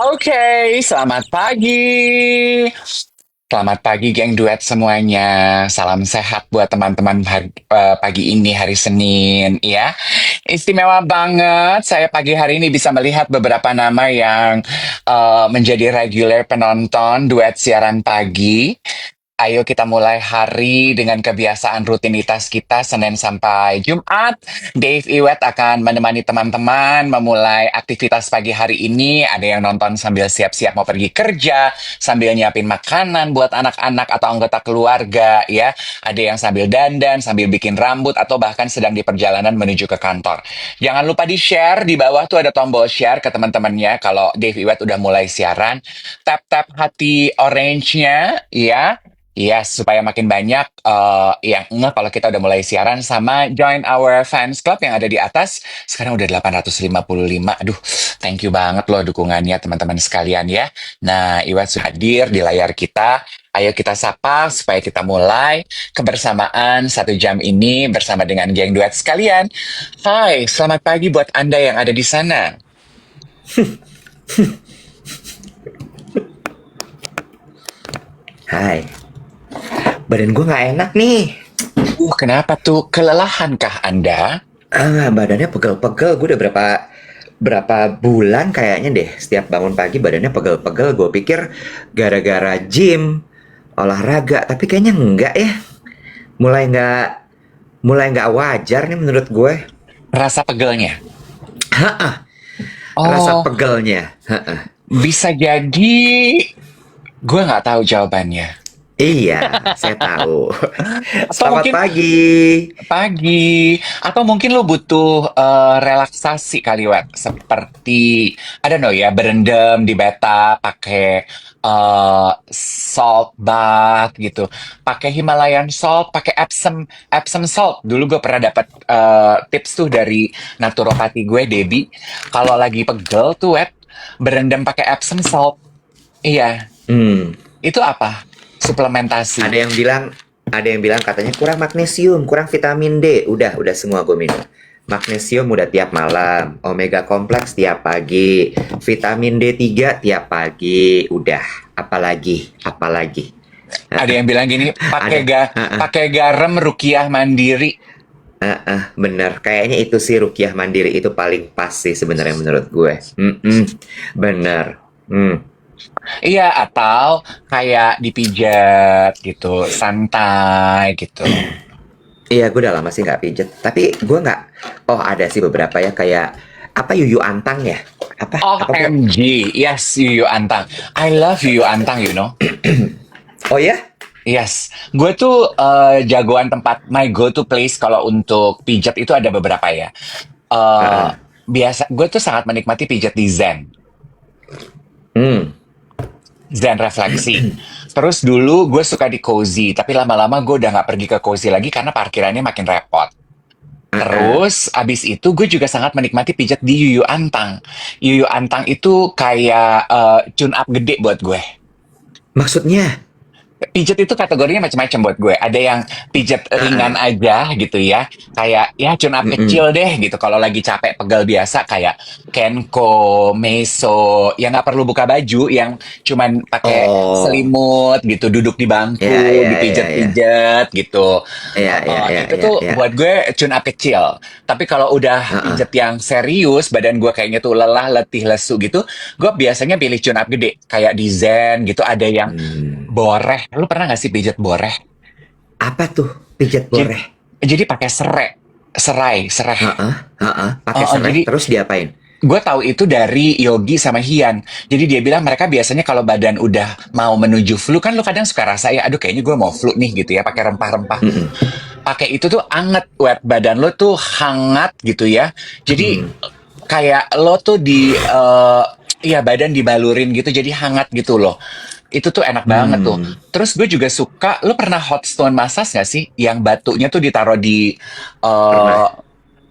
Oke, selamat pagi. Selamat pagi, geng duet semuanya. Salam sehat buat teman-teman pagi ini, hari Senin, ya. Istimewa banget, saya pagi hari ini bisa melihat beberapa nama yang menjadi reguler penonton duet siaran pagi. Ayo kita mulai hari dengan kebiasaan rutinitas kita Senin sampai Jumat. Dave Iwet akan menemani teman-teman memulai aktivitas pagi hari ini. Ada yang nonton sambil siap-siap mau pergi kerja, sambil nyiapin makanan buat anak-anak atau anggota keluarga, ya. Ada yang sambil dandan, sambil bikin rambut, atau bahkan sedang di perjalanan menuju ke kantor. Jangan lupa di-share, di bawah tuh ada tombol share ke teman-temannya kalau Dave Iwet udah mulai siaran. Tap-tap hati orange-nya, ya. Iya, supaya makin banyak yang ngeh kalau kita udah mulai siaran, sama join our fans club yang ada di atas. Sekarang udah 855. Aduh, thank you banget loh dukungannya teman-teman sekalian ya. Nah, Iwan sudah hadir di layar kita. Ayo kita sapa supaya kita mulai kebersamaan 1 jam ini bersama dengan geng duet sekalian. Hai, selamat pagi buat Anda yang ada di sana. Hai, badan gue nggak enak nih. Kenapa tuh? Kelelahankah Anda? Badannya pegel-pegel. Gue udah berapa bulan kayaknya deh. Setiap bangun pagi badannya pegel-pegel. Gue pikir gara-gara gym, olahraga. Tapi kayaknya enggak ya. Mulai nggak mulai nggak wajar nih menurut gue. Rasa pegelnya? Rasa Oh, pegelnya. bisa jadi gue nggak tahu jawabannya. Iya, saya tahu. Atau Selamat mungkin pagi. pagi, atau mungkin lo butuh relaksasi kali, Wet. Seperti, I don't know ya, berendam di bathtub, pakai salt bath gitu. Pakai Himalayan salt, pakai Epsom salt. Dulu gue pernah dapat tips tuh dari naturopati gue, Debbie. Kalau lagi pegel tuh, Wet, berendam pakai Epsom salt. Iya, Hmm. itu apa? Suplementasi. Ada yang bilang, ada yang bilang katanya kurang magnesium, kurang vitamin D. Udah semua gue minum. Magnesium udah tiap malam, omega kompleks tiap pagi, vitamin D3 tiap pagi. Udah, apalagi, apalagi. Ada yang bilang gini, Ada, pakai garam Rukiah Mandiri. bener. Kayaknya itu sih Rukiah Mandiri itu paling pas sih sebenarnya menurut gue. Bener. Hmm. Iya, atau kayak dipijat gitu, santai gitu. Iya, gue udah lama sih nggak pijet. Tapi gue nggak. Oh, ada sih beberapa ya kayak apa Yuyu Antang ya? Apa pok? OMG, yes, Yuyu Antang. I love Yuyu Antang, you know. Oh ya? Yes, gue tuh jagoan tempat, my go-to place kalau untuk pijat itu ada beberapa ya. Eh Heeh. gue tuh sangat menikmati pijat di Zen. Hmm. Zen refleksi. Terus dulu gue suka di Cozy, tapi lama-lama gue udah nggak pergi ke Cozy lagi karena parkirannya makin repot. Heeh. Terus abis itu gue juga sangat menikmati pijat di Yuyu Antang. Yuyu Antang itu kayak tune up gede buat gue. Maksudnya? Pijat itu kategorinya macam-macam buat gue. Ada yang pijat Heeh. ringan aja gitu ya. Kayak ya tune up Mm-mm. kecil deh gitu. Kalau lagi capek pegal biasa kayak Kenko, Meso, yang nggak perlu buka baju, yang cuman pakai Oh. selimut gitu, duduk di Ya, bangku, ya, ya, ya. dipijat-pijat gitu. Ya, ya, ya, Itu ya, tuh ya. buat gue tune up kecil. Tapi kalau udah Heeh. pijat yang serius, badan gue kayaknya tuh lelah, letih, lesu gitu, gue biasanya pilih tune up gede. Kayak di Zen gitu, ada yang Hmm. boreh. Lu pernah gak sih pijat boreh? Apa tuh? Pijat Jadi, boreh. jadi pakai serai. Heeh. Heeh. Pakai serai Jadi terus diapain? gue tahu itu dari Yogi sama Hian. Jadi dia bilang mereka biasanya kalau badan udah mau menuju flu, kan lu kadang suka rasa ya, aduh kayaknya gue mau flu nih gitu ya, pakai rempah-rempah. Mm-mm. Pakai itu tuh anget, wet badan lo tuh hangat gitu ya. Jadi Hmm. kayak lo tuh ya badan dibalurin gitu, jadi hangat gitu loh. Itu tuh enak banget tuh. Hmm. Terus gue juga suka, lo pernah hot stone massage gak sih? Yang batunya tuh ditaruh di Pernah. eh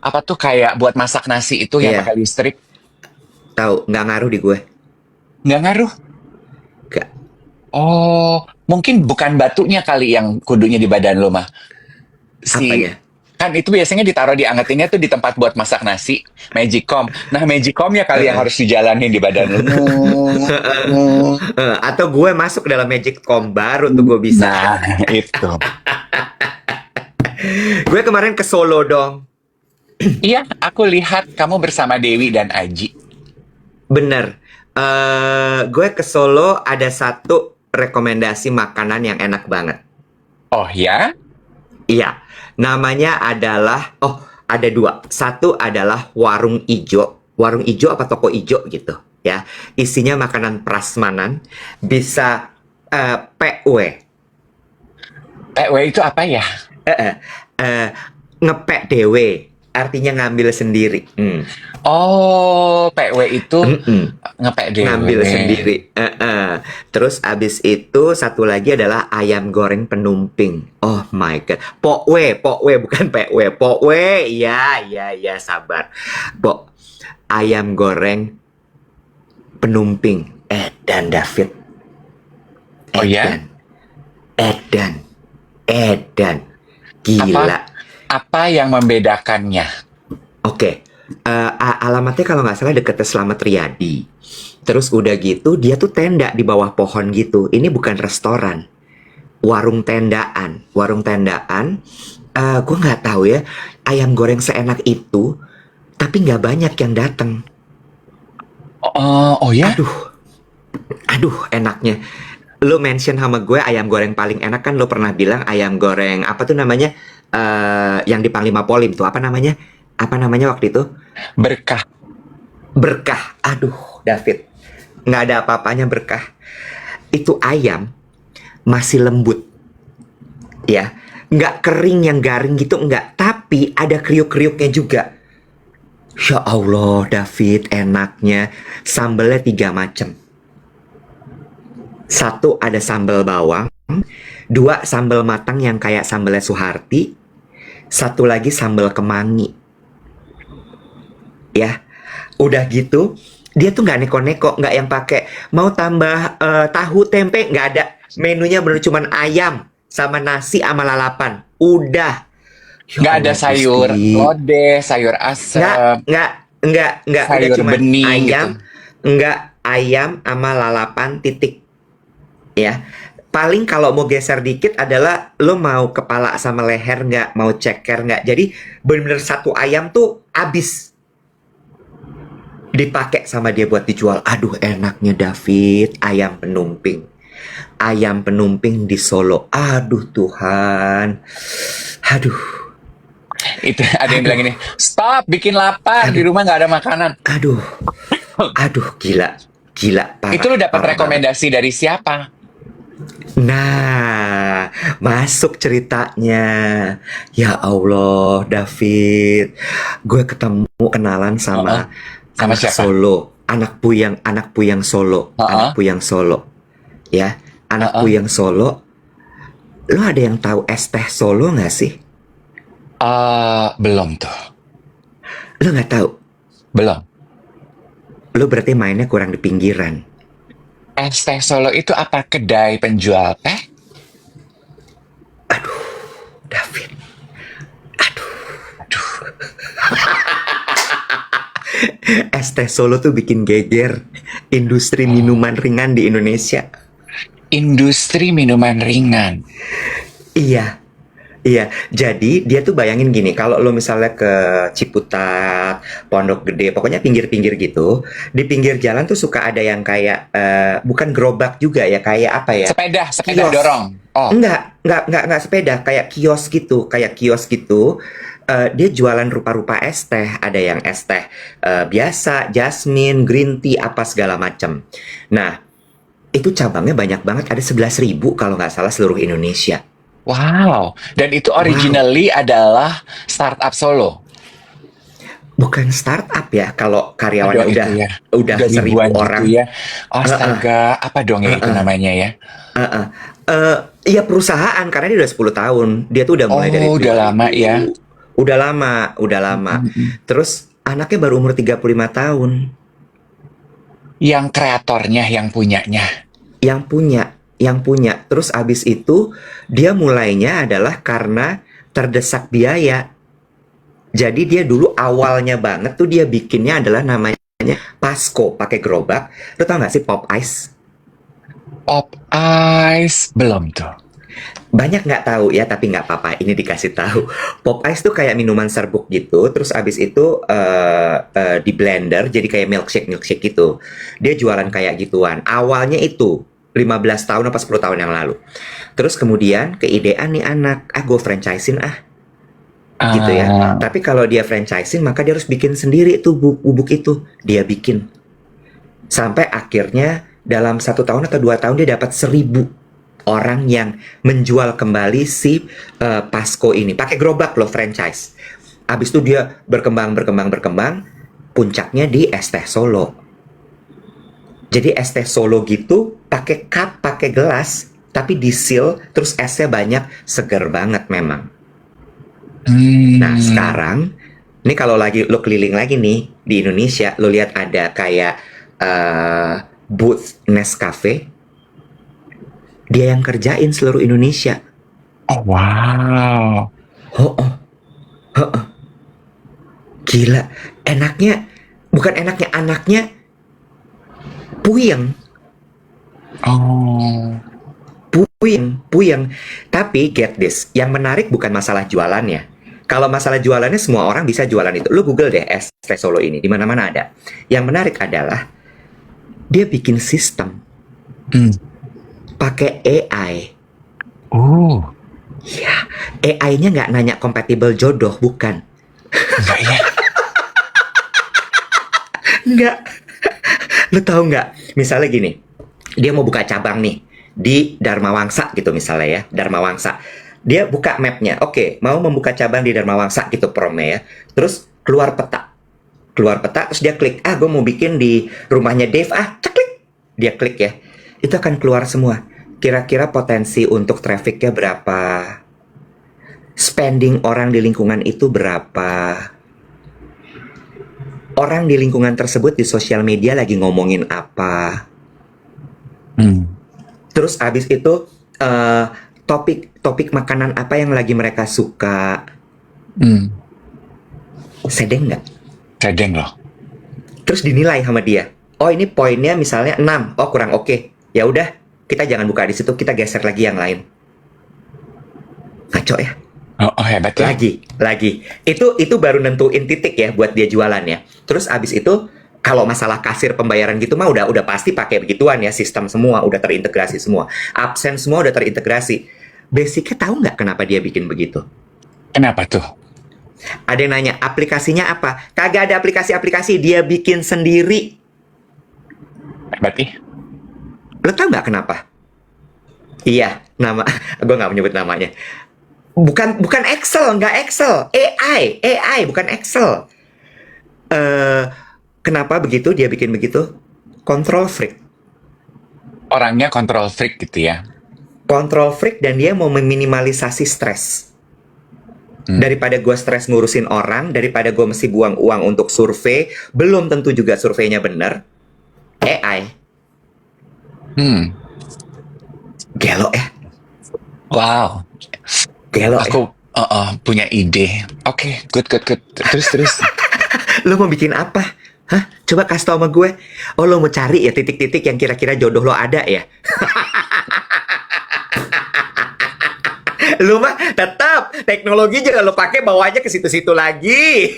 apa tuh kayak buat masak nasi itu yang Iya, pakai listrik. tahu. Nggak ngaruh di gue. Nggak ngaruh. Nggak. Oh, mungkin bukan batunya kali yang kudunya di badan lo mah. Si Apanya? Kan itu biasanya ditaruh diangetinnya tuh di tempat buat masak nasi, magicom. Nah, magicomnya kali yang harus dijalanin di badan lu. Atau gue masuk dalam Magic Com baru tuh gue bisa. Nah, itu. Gue kemarin ke Solo dong. Iya, aku lihat kamu bersama Dewi dan Aji. Bener. Gue ke Solo ada satu rekomendasi makanan yang enak banget. Oh ya? Iya, namanya adalah, ada dua. Satu adalah warung ijo. Warung ijo apa toko ijo gitu ya. Isinya makanan prasmanan. Bisa PW. PW itu apa ya? Eh, eh, eh, ngepek dewe. Artinya ngambil sendiri. Oh, PW itu Mm-mm. ngepek dewe. Ngambil sendiri. Terus abis itu satu lagi adalah ayam goreng penumping. Oh my god. Pokwe bukan PW. Pokwe, ya sabar. Ayam goreng penumping. Edan David. Oh ya? Edan. Gila. Apa yang membedakannya? Oke. Alamatnya kalau nggak salah deket Slamet Riyadi. Terus udah gitu, dia tuh tenda di bawah pohon gitu. Ini bukan restoran, warung tendaan. Gue nggak tahu ya, ayam goreng seenak itu, tapi nggak banyak yang datang. Oh ya? Aduh, enaknya. Lo mention sama gue ayam goreng paling enak kan, lo pernah bilang ayam goreng apa tuh namanya? Yang di Panglima Polim tuh apa namanya? Apa namanya waktu itu? Berkah. Aduh, David. Nggak ada apa-apanya Berkah. Itu ayam masih lembut. Ya. Nggak kering yang garing gitu, nggak. Tapi ada kriuk-kriuknya juga. Ya Allah, David, enaknya. Sambalnya 3 macam. 1 ada sambal bawang. 2 sambal matang yang kayak sambalnya Suharti. 1 lagi sambal kemangi. Ya, udah gitu dia tuh nggak neko-neko, nggak yang pakai mau tambah tahu tempe, nggak ada. Menunya bener cuman ayam sama nasi sama lalapan. Udah. Ya Nggak ada Allah, sayur Gusti. lodeh, sayur asem, Nggak. Udah sayur cuman bening ayam, gitu. nggak ayam sama lalapan titik. Ya. Paling kalau mau geser dikit adalah lo mau kepala sama leher nggak, mau ceker nggak. Jadi bener-bener 1 ayam tuh abis dipakai sama dia buat dijual. Aduh, enaknya David, ayam penumping. Ayam penumping di Solo. Aduh Tuhan. Aduh. Itu ada yang bilang ini, stop, bikin lapar, di rumah nggak ada makanan. Aduh, gila parah. Itu lu dapat parah rekomendasi dari siapa? banget. Nah, masuk ceritanya. Ya Allah, David. Gue kenalan sama Sama anak siapa? Solo, anak puyang Solo, anak puyang Solo. Ya, anak puyang Solo. Lo ada yang tahu es teh Solo nggak sih? Belum tuh. Lo nggak tahu? Belum. Lo berarti mainnya kurang di pinggiran. Es teh Solo itu apa, kedai penjual teh? Aduh, David. Aduh. Es teh Solo tuh bikin geger industri minuman ringan di Indonesia. Industri minuman ringan. Iya, jadi dia tuh bayangin gini, kalau lo misalnya ke Ciputat, Pondok Gede, pokoknya pinggir-pinggir gitu, di pinggir jalan tuh suka ada yang kayak, bukan gerobak juga ya, kayak apa ya? Sepeda Kios. dorong. Oh, Enggak sepeda, kayak kios gitu. Dia jualan rupa-rupa es teh, ada yang es teh biasa, jasmine, green tea, apa segala macam. Nah, itu cabangnya banyak banget, ada 11.000 kalau nggak salah seluruh Indonesia. wow. Dan itu originally adalah startup Solo. Bukan startup ya, kalau karyawannya Aduh, udah itu ya. udah Udah 1.000 ribuan orang. gitu ya. Astaga, apa dong ya itu namanya ya? Iya perusahaan, karena dia udah 10 tahun. Dia tuh udah mulai dari Oh, udah 2000. lama ya. Udah lama. Terus anaknya baru umur 35 tahun. Yang kreatornya, yang punyanya. Yang punya. Terus abis itu dia mulainya adalah karena terdesak biaya. Jadi dia dulu awalnya banget tuh dia bikinnya adalah namanya Pasco pakai gerobak. Lo tau gak sih Pop Ice? Pop Ice belum tuh. Banyak nggak tahu ya, tapi nggak apa-apa. Ini dikasih tahu. Pop Ice tuh kayak minuman serbuk gitu. Terus abis itu di blender jadi kayak milkshake gitu. Dia jualan kayak gituan. Awalnya itu 15 tahun apa 10 tahun yang lalu. Terus kemudian keidean nih anak, gue franchisein gitu ya. Ah, Tapi kalau dia franchising maka dia harus bikin sendiri tuh bubuk itu. Dia bikin sampai akhirnya dalam 1 tahun atau 2 tahun dia dapat 1.000 orang yang menjual kembali si Pasco ini pakai gerobak loh, franchise. Abis itu dia berkembang, puncaknya di es teh Solo. Jadi es teh Solo gitu pakai cup, pakai gelas, tapi di seal, terus esnya banyak, seger banget memang. Nah hmm. sekarang, ini kalau lagi lo keliling lagi nih di Indonesia, lo lihat ada kayak booth Nescafe, dia yang kerjain seluruh Indonesia. Oh, wow. Oh, oh, oh, gila. Enaknya, bukan enaknya, anaknya puyeng, Oh, puyeng. Tapi get this, yang menarik bukan masalah jualannya. Kalau masalah jualannya semua orang bisa jualan itu. Lu Google deh es teh Solo ini, di mana-mana ada. Yang menarik adalah dia bikin sistem hmm. pakai AI. Oh, Ya, AI-nya nggak nanya compatible jodoh, bukan. enggak ya. Nggak. Lu tahu nggak? Misalnya gini, dia mau buka cabang nih di Dharma Wangsa gitu misalnya ya, Dharma Wangsa. Dia buka mapnya, oke, mau membuka cabang di Dharma Wangsa gitu promnya ya. Terus keluar peta, terus dia klik, gue mau bikin di rumahnya Dave, ceklik. Dia klik ya, itu akan keluar semua. Kira-kira potensi untuk trafficnya berapa? Spending orang di lingkungan itu berapa? Orang di lingkungan tersebut di sosial media lagi ngomongin apa? Hmm. Terus abis itu eh, topik makanan apa yang lagi mereka suka? Hmm. Sedeng nggak? Kedeng loh. Terus dinilai sama dia. Oh ini poinnya misalnya 6. Oh kurang oke. Ya udah, kita jangan buka di situ, kita geser lagi yang lain. Ngaco ya? Oh, oh, hebat ya. Lagi. Itu baru nentuin titik ya buat dia jualan ya. Terus abis itu kalau masalah kasir pembayaran gitu mah udah pasti pakai begituan ya, sistem semua udah terintegrasi semua. Absen semua udah terintegrasi. Basicnya tahu nggak kenapa dia bikin begitu? Kenapa tuh? Ada yang nanya, aplikasinya apa? Kagak ada aplikasi-aplikasi, dia bikin sendiri. Hebat ih. Lo tau nggak kenapa? Iya, nama gue nggak menyebut namanya. Bukan Excel, nggak Excel. AI, bukan Excel. Eh, kenapa begitu? Dia bikin begitu? Control freak. Orangnya kontrol freak gitu ya. Control freak dan dia mau meminimalisasi stres. Hmm. Daripada gue stres ngurusin orang, daripada gue mesti buang uang untuk survei, belum tentu juga surveinya bener. AI, Hmm. gelo ya, Wow. gelo ya. Aku punya ide. Oke, good. Terus. Lo mau bikin apa? Hah? Coba kasih tau sama gue. Oh lo mau cari ya titik-titik yang kira-kira jodoh lo ada ya? Lu mah tetap teknologi jangan lo pakai, bawa aja ke situ-situ lagi.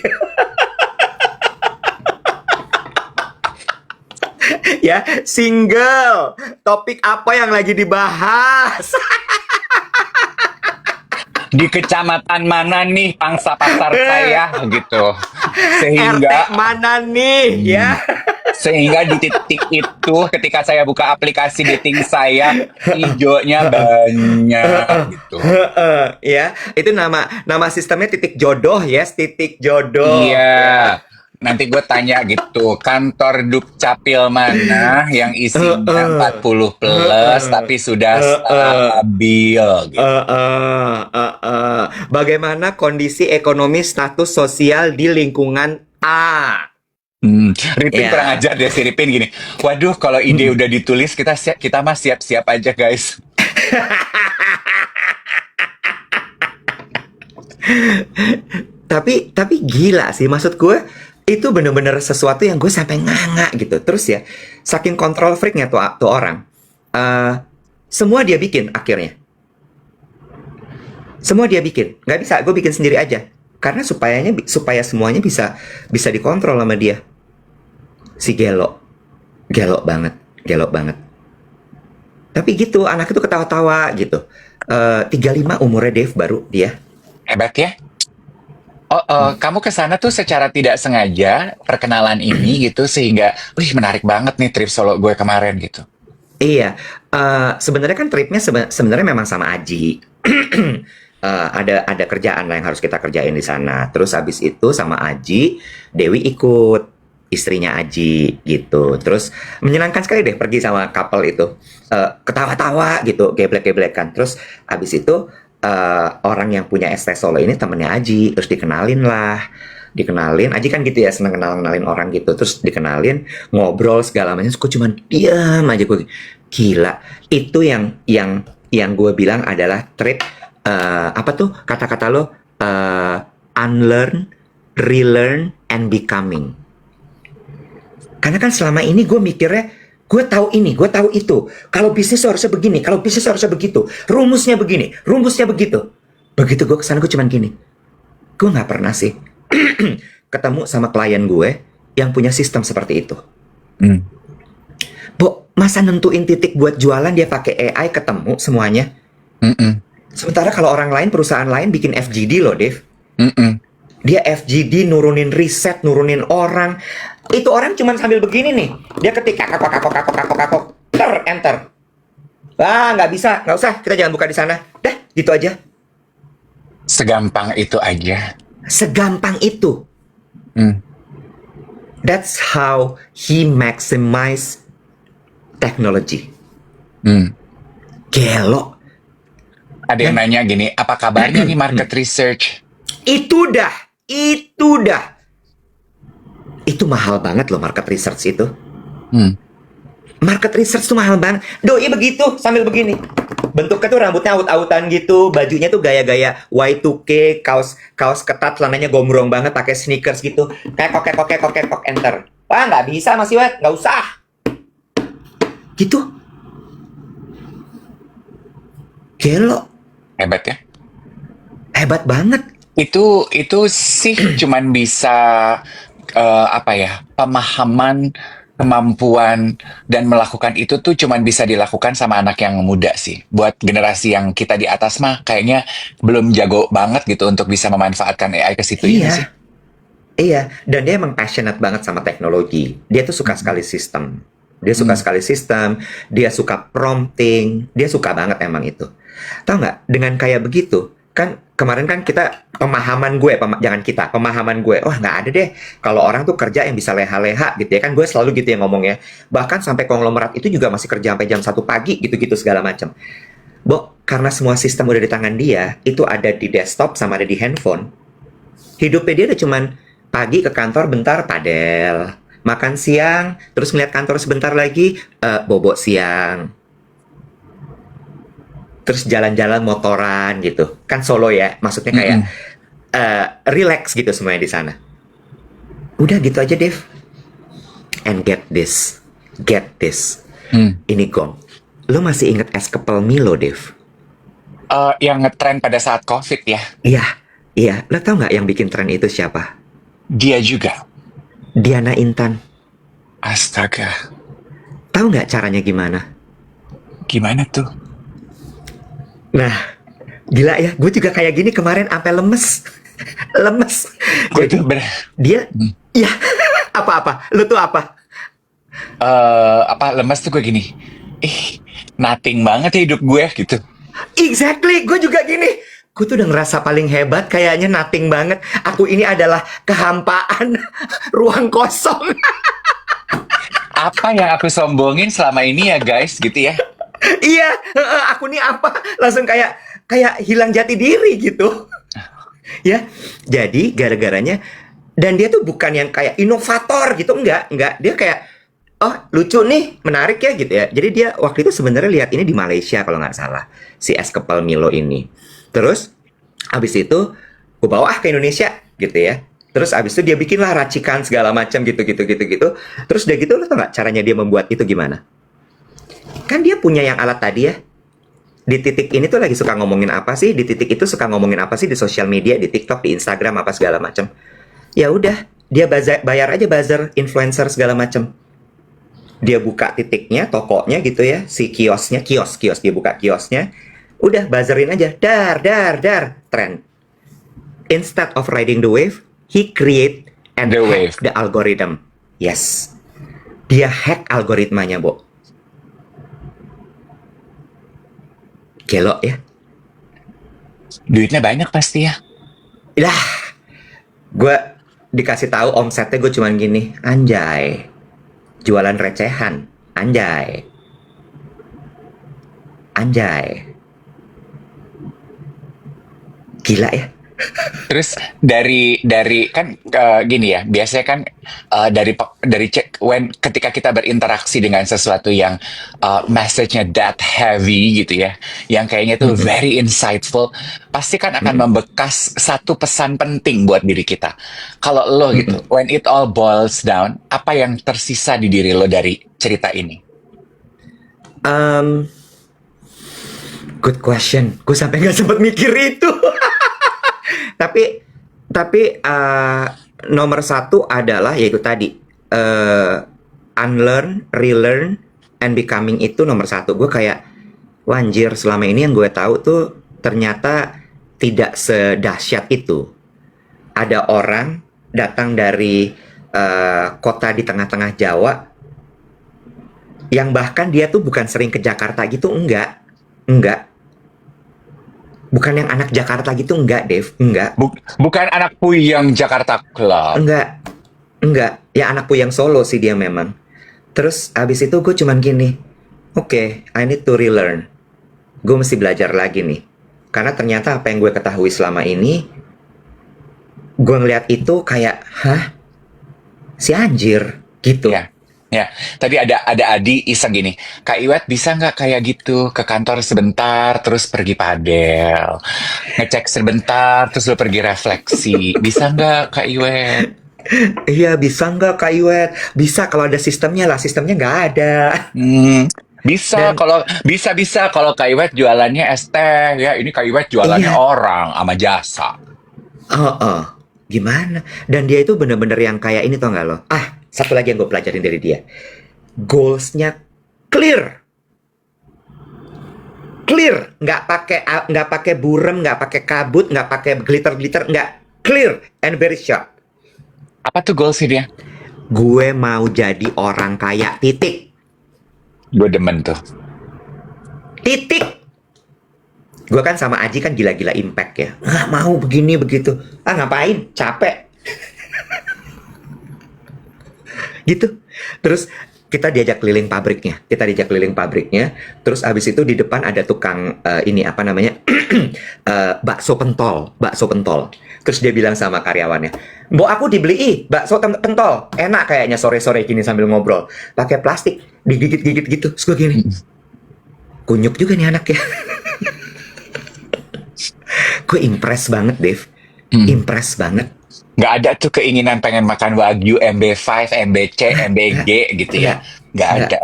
Ya, single. Topik apa yang lagi dibahas? Di kecamatan mana nih pangsa pasar saya gitu. RT Sehingga mana nih ya? sehingga di titik itu ketika saya buka aplikasi dating saya hijaunya banyak gitu. Ya, itu nama sistemnya titik jodoh ya, titik jodoh ya. Iya. Nanti gue tanya gitu, kantor Dukcapil mana yang isinya 40 plus tapi sudah stabil gitu. Bagaimana kondisi ekonomi status sosial di lingkungan A? Ripin kurang Ya. ajar deh si Ripin gini. Waduh, kalau ide udah ditulis kita mah siap-siap aja guys. Tapi gila sih, maksud gue itu bener-bener sesuatu yang gue sampai nganga gitu. Terus ya, saking kontrol freaknya tuh orang, eh semua dia bikin akhirnya. Semua dia bikin. Nggak bisa, gue bikin sendiri aja. Karena supaya semuanya bisa bisa dikontrol sama dia. Si Gelo, Gelo banget. Tapi gitu, anak itu ketawa-tawa gitu. 35 umurnya Dave baru dia. Hebat ya. Oh, kamu ke sana tuh secara tidak sengaja perkenalan ini gitu sehingga, wih menarik banget nih trip solo gue kemarin gitu. Iya, sebenarnya kan tripnya sebenarnya memang sama Aji. Ada kerjaan lah yang harus kita kerjain di sana. Terus habis itu sama Aji, Dewi ikut, istrinya Aji gitu. Terus menyenangkan sekali deh pergi sama couple itu. Ketawa-tawa gitu, geblek-geblekan. Terus habis itu orang yang punya ST Solo ini temennya Aji, terus dikenalin, Aji kan gitu ya, seneng kenalin orang gitu, terus dikenalin, ngobrol segala macam, gue cuman diam aja, gue gila, itu yang gue bilang adalah trip, apa tuh kata-kata lo, unlearn, relearn, and becoming. Karena kan selama ini gue mikirnya, gue tahu ini, gue tahu itu. Kalau bisnis harusnya begini, kalau bisnis harusnya begitu. Rumusnya begini, rumusnya begitu. Begitu gue kesana gue cuman gini. Gue nggak pernah sih ketemu sama klien gue yang punya sistem seperti itu. Hmm. Bo, masa nentuin titik buat jualan dia pakai AI ketemu semuanya. Mm-mm. Sementara kalau orang lain, perusahaan lain bikin FGD loh, Dave. Mm-mm. Dia FGD, nurunin riset, nurunin orang. Itu orang cuman sambil begini nih. Dia ketik kakok, enter. Ah, nggak bisa, nggak usah. Kita jangan buka di sana. Dah, gitu aja. Segampang itu aja. Segampang itu. Hmm. That's how he maximize technology. Hmm. Gelo. Ada yang nanya gini, apa kabarnya nih market research? Itu dah. Itu mahal banget loh market research itu. Hmm. Market research tuh mahal banget. Doi begitu sambil begini. Bentuknya tuh rambutnya aut-autan gitu, bajunya tuh gaya-gaya Y2K, kaos ketat, celananya gombrong banget, pakai sneakers gitu. Kekok, enter. Wah, nggak bisa Mas Iwet, nggak usah. Gitu. Gelo. Hebat ya. Hebat banget. Itu sih cuman bisa apa ya, pemahaman, kemampuan dan melakukan itu tuh cuman bisa dilakukan sama anak yang muda sih. Buat generasi yang kita di atas mah kayaknya belum jago banget gitu untuk bisa memanfaatkan AI ke situ ini sih. Iya, dan dia emang passionate banget sama teknologi. Dia tuh suka sekali sistem. Dia suka prompting, dia suka banget emang itu. Tahu nggak, dengan kayak begitu, kan kemarin kan pemahaman gue, wah nggak ada deh kalau orang tuh kerja yang bisa leha-leha gitu ya, kan gue selalu gitu ya ngomongnya. Bahkan sampai konglomerat itu juga masih kerja sampai jam 1 pagi gitu-gitu segala macam. Karena semua sistem udah di tangan dia, itu ada di desktop sama ada di handphone. Hidupnya dia udah cuman pagi ke kantor bentar padel, makan siang, terus ngeliat kantor sebentar lagi, bobok siang. Terus jalan-jalan motoran gitu. Kan solo ya, maksudnya kayak relax gitu semuanya di sana. Udah gitu aja, Dev. And get this. Ini Gong. Lo masih inget es kepel Milo, Dev? Yang ngetren pada saat COVID ya. Iya. Lo tau nggak yang bikin tren itu siapa? Dia juga. Diana Intan. Astaga. Tahu nggak caranya gimana? Gimana tuh? Nah, gila ya. Gue juga kayak gini kemarin sampai lemes. Gue Jadi tuh dia, ya apa-apa? Lu tuh apa? lemes tuh gue gini. Nothing banget ya hidup gue gitu. Exactly, gue juga gini. Gue tuh udah ngerasa paling hebat, kayaknya nothing banget. Aku ini adalah kehampaan, ruang kosong. Apa yang aku sombongin selama ini ya guys gitu ya. Iya, aku nih apa? Langsung kayak hilang jati diri gitu. Ya, jadi gara-garanya, dan dia tuh bukan yang kayak inovator gitu, enggak. Dia kayak, oh lucu nih, menarik ya gitu ya. Jadi dia waktu itu sebenarnya lihat ini di Malaysia kalau nggak salah, si es kepal Milo ini. Terus habis itu gue bawa ke Indonesia. gitu ya. Terus abis itu dia bikinlah racikan segala macam gitu. Terus udah gitu lo tau nggak caranya dia membuat itu gimana? Kan dia punya yang alat tadi ya. Di titik ini tuh lagi suka ngomongin apa sih? Di titik itu suka ngomongin apa sih di sosial media, di TikTok, di Instagram apa segala macam. Ya udah, dia bayar aja buzzer, influencer segala macam. Dia buka titiknya, tokonya gitu ya, si kiosnya, kios dia buka kiosnya. Udah buzzerin aja, dar, trend. Instead of riding the wave, he create and The hack wave. the algorithm. Yes. Dia hack algoritmanya, Bo. Gelo ya. Duitnya banyak pasti ya. Lah, gue dikasih tahu omsetnya gue cuman gini, anjay. Jualan recehan, anjay. Gila ya. Terus dari kan gini ya, biasanya kan ketika kita berinteraksi dengan sesuatu yang message-nya that heavy gitu ya, yang kayaknya tuh very insightful, pasti kan akan membekas satu pesan penting buat diri kita. Kalau lo gitu, when it all boils down, apa yang tersisa di diri lo dari cerita ini? Um, Good question. Gue sampai nggak sempat mikir itu. tapi nomor satu adalah yaitu tadi unlearn, relearn, and becoming itu nomor satu. Gue kayak wanjir selama ini yang gue tahu tuh ternyata tidak sedahsyat itu. Ada orang datang dari kota di tengah-tengah Jawa yang bahkan dia tuh bukan sering ke Jakarta gitu, enggak. Bukan yang anak Jakarta gitu, enggak, Dev. Enggak. Bukan anak puyeng Jakarta Club. Enggak. Ya anak puyeng Solo sih dia memang. Terus abis itu gue cuman gini, oke, I need to relearn. Gue mesti belajar lagi nih. Karena ternyata apa yang gue ketahui selama ini, gue ngeliat itu kayak, hah? Si anjir, gitu. Ya, tadi ada Adi iseng gini, Kak Iwet bisa nggak kayak gitu ke kantor sebentar, terus pergi padel, ngecek sebentar, terus lo pergi refleksi, bisa nggak Kak Iwet? Iya, bisa nggak Kak Iwet? Bisa kalau ada sistemnya lah, sistemnya nggak ada. Bisa Dan kalau bisa kalau Kak Iwet jualannya es teh ya, ini Kak Iwet jualannya iya, orang sama jasa. gimana? Dan dia itu bener-bener yang kayak ini tau nggak lo? Satu lagi yang gue pelajarin dari dia. Goalsnya clear. Nggak pakai burem, nggak pakai kabut, nggak pakai glitter, nggak, clear and very sharp. Apa tuh goals dia? Gue mau jadi orang kaya, titik. Gue demen tuh. Titik. Gue kan sama Aji kan gila-gila impact ya. Nggak mau begini begitu. Ngapain? Capek. Gitu. Terus kita diajak keliling pabriknya. Terus abis itu di depan ada tukang ini apa namanya bakso pentol. Terus dia bilang sama karyawannya, "Mbok aku dibeli bakso pentol, enak kayaknya sore-sore gini sambil ngobrol. Pakai plastik, digigit-gigit gitu." Terus gue gini, kunyuk juga nih anak ya. Gue impress banget, Dev. Impress banget. Nggak ada tuh keinginan pengen makan Wagyu MB5, MBC, MBG gitu ya. Nggak ada.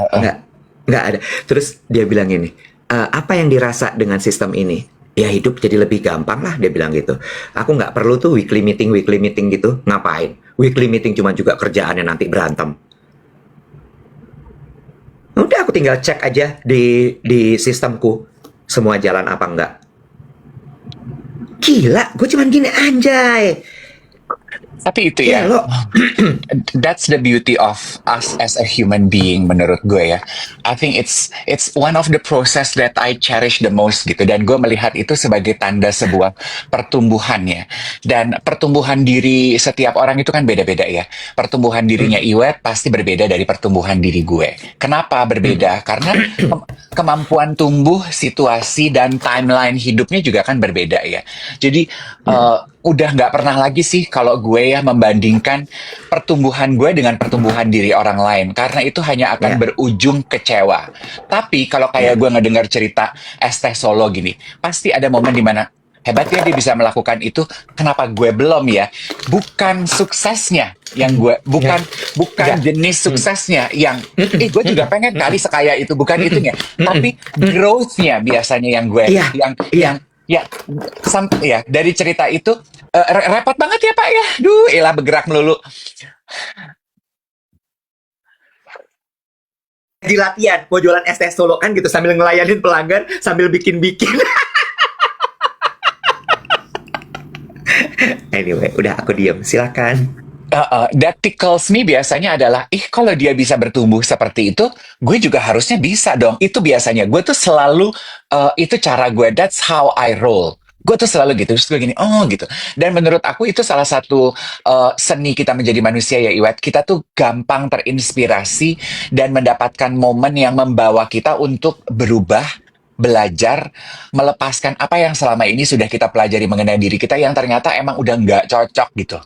Nggak ada. Terus dia bilang ini, apa yang dirasa dengan sistem ini? Ya hidup jadi lebih gampang lah, dia bilang gitu. Aku nggak perlu tuh weekly meeting gitu. Ngapain? Weekly meeting cuma juga kerjaannya nanti berantem. Udah aku tinggal cek aja di sistemku semua jalan apa enggak. Gila, gue cuman gini, anjay. Tapi itu ya, Lo, that's the beauty of us as a human being menurut gue ya. I think it's one of the process that I cherish the most gitu. Dan gue melihat itu sebagai tanda sebuah pertumbuhan ya. Dan pertumbuhan diri setiap orang itu kan beda-beda ya. Pertumbuhan dirinya Iwet pasti berbeda dari pertumbuhan diri gue. Kenapa berbeda? Karena kemampuan tumbuh, situasi, dan timeline hidupnya juga kan berbeda ya. Jadi udah nggak pernah lagi sih kalau gue ya membandingkan pertumbuhan gue dengan pertumbuhan diri orang lain, karena itu hanya akan berujung kecewa. Tapi kalau kayak gue ngedengar cerita Esteh Solo gini, pasti ada momen dimana Hebatnya dia bisa melakukan itu. Kenapa gue belum ya? Bukan suksesnya yang gue, Ya, bukan enggak. jenis Mm, suksesnya yang, mm-mm, gue juga mm-mm, pengen kali mm-mm, sekaya itu, bukan mm-mm, itunya, mm-mm, tapi mm. growth-nya biasanya yang gue, Iya, iya. yang ya, ya dari cerita itu, repot banget ya Pak ya. Duh, elah bergerak melulu. Di latihan, mau jualan es teh Solo kan gitu sambil ngelayanin pelanggan sambil bikin-bikin. Anyway, udah aku diem. Silakan. That tickles me biasanya adalah, kalau dia bisa bertumbuh seperti itu, gue juga harusnya bisa dong. Itu biasanya, gue tuh selalu, itu cara gue, that's how I roll. Gue tuh selalu gitu, terus gue gini, oh gitu. Dan menurut aku itu salah satu seni kita menjadi manusia ya Iwet. Kita tuh gampang terinspirasi dan mendapatkan momen yang membawa kita untuk berubah, belajar, melepaskan apa yang selama ini sudah kita pelajari mengenai diri kita yang ternyata emang udah nggak cocok gitu.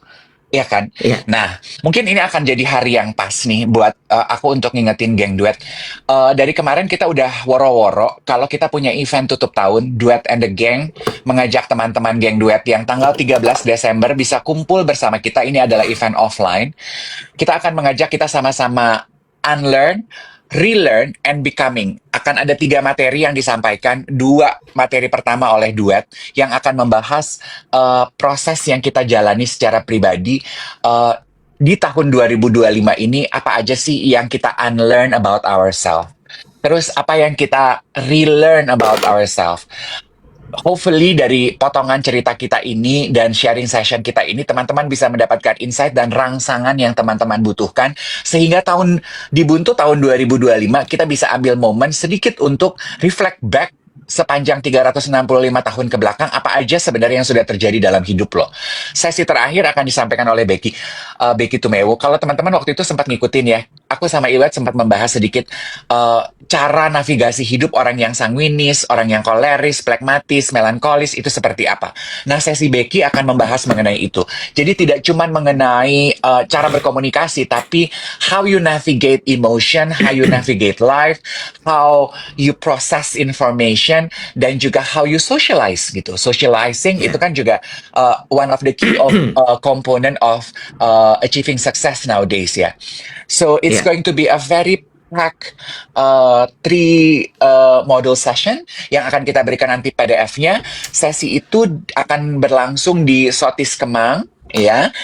Iya kan? Iya. Nah, mungkin ini akan jadi hari yang pas nih buat aku untuk ngingetin geng duet. Dari kemarin kita udah woro-woro kalau kita punya event tutup tahun, Duet and the Gang, mengajak teman-teman geng duet yang tanggal 13 Desember bisa kumpul bersama kita. Ini adalah event offline. Kita akan mengajak kita sama-sama unlearn, relearn, and becoming. Akan ada 3 materi yang disampaikan. 2 materi pertama oleh duet yang akan membahas proses yang kita jalani secara pribadi di tahun 2025 ini. Apa aja sih yang kita unlearn about ourselves? Terus apa yang kita relearn about ourselves? Hopefully dari potongan cerita kita ini dan sharing session kita ini, teman-teman bisa mendapatkan insight dan rangsangan yang teman-teman butuhkan sehingga di buntu tahun 2025 kita bisa ambil momen sedikit untuk reflect back sepanjang 365 tahun ke belakang apa aja sebenarnya yang sudah terjadi dalam hidup lo. Sesi terakhir akan disampaikan oleh Becky Tumewu. Kalau teman-teman waktu itu sempat ngikutin ya, aku sama Iwet sempat membahas sedikit cara navigasi hidup orang yang sanguinis, orang yang koleris, plekmatis, melankolis itu seperti apa. Nah, sesi Becky akan membahas mengenai itu. Jadi tidak cuma mengenai cara berkomunikasi, tapi how you navigate emotion, how you navigate life, how you process information, dan juga how you socialize gitu. Socializing itu Iya. kan juga one of the key of component of achieving success nowadays ya. So it's Iya. going to be a very pack 3 module session yang akan kita berikan nanti PDF-nya. Sesi itu akan berlangsung di Sotis Kemang. Ya,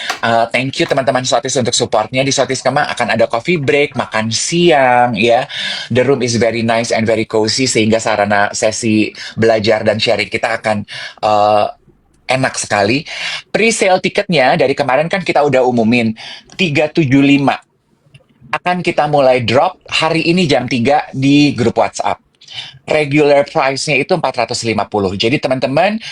thank you teman-teman Sotis untuk supportnya. Di Sotis Kemang akan ada coffee break, makan siang, ya. The room is very nice and very cozy sehingga sarana sesi belajar dan sharing kita akan enak sekali. Pre-sale tiketnya dari kemarin kan kita udah umumin 375 akan kita mulai drop hari ini jam 3 di grup WhatsApp. Regular price-nya itu 450. Jadi teman-teman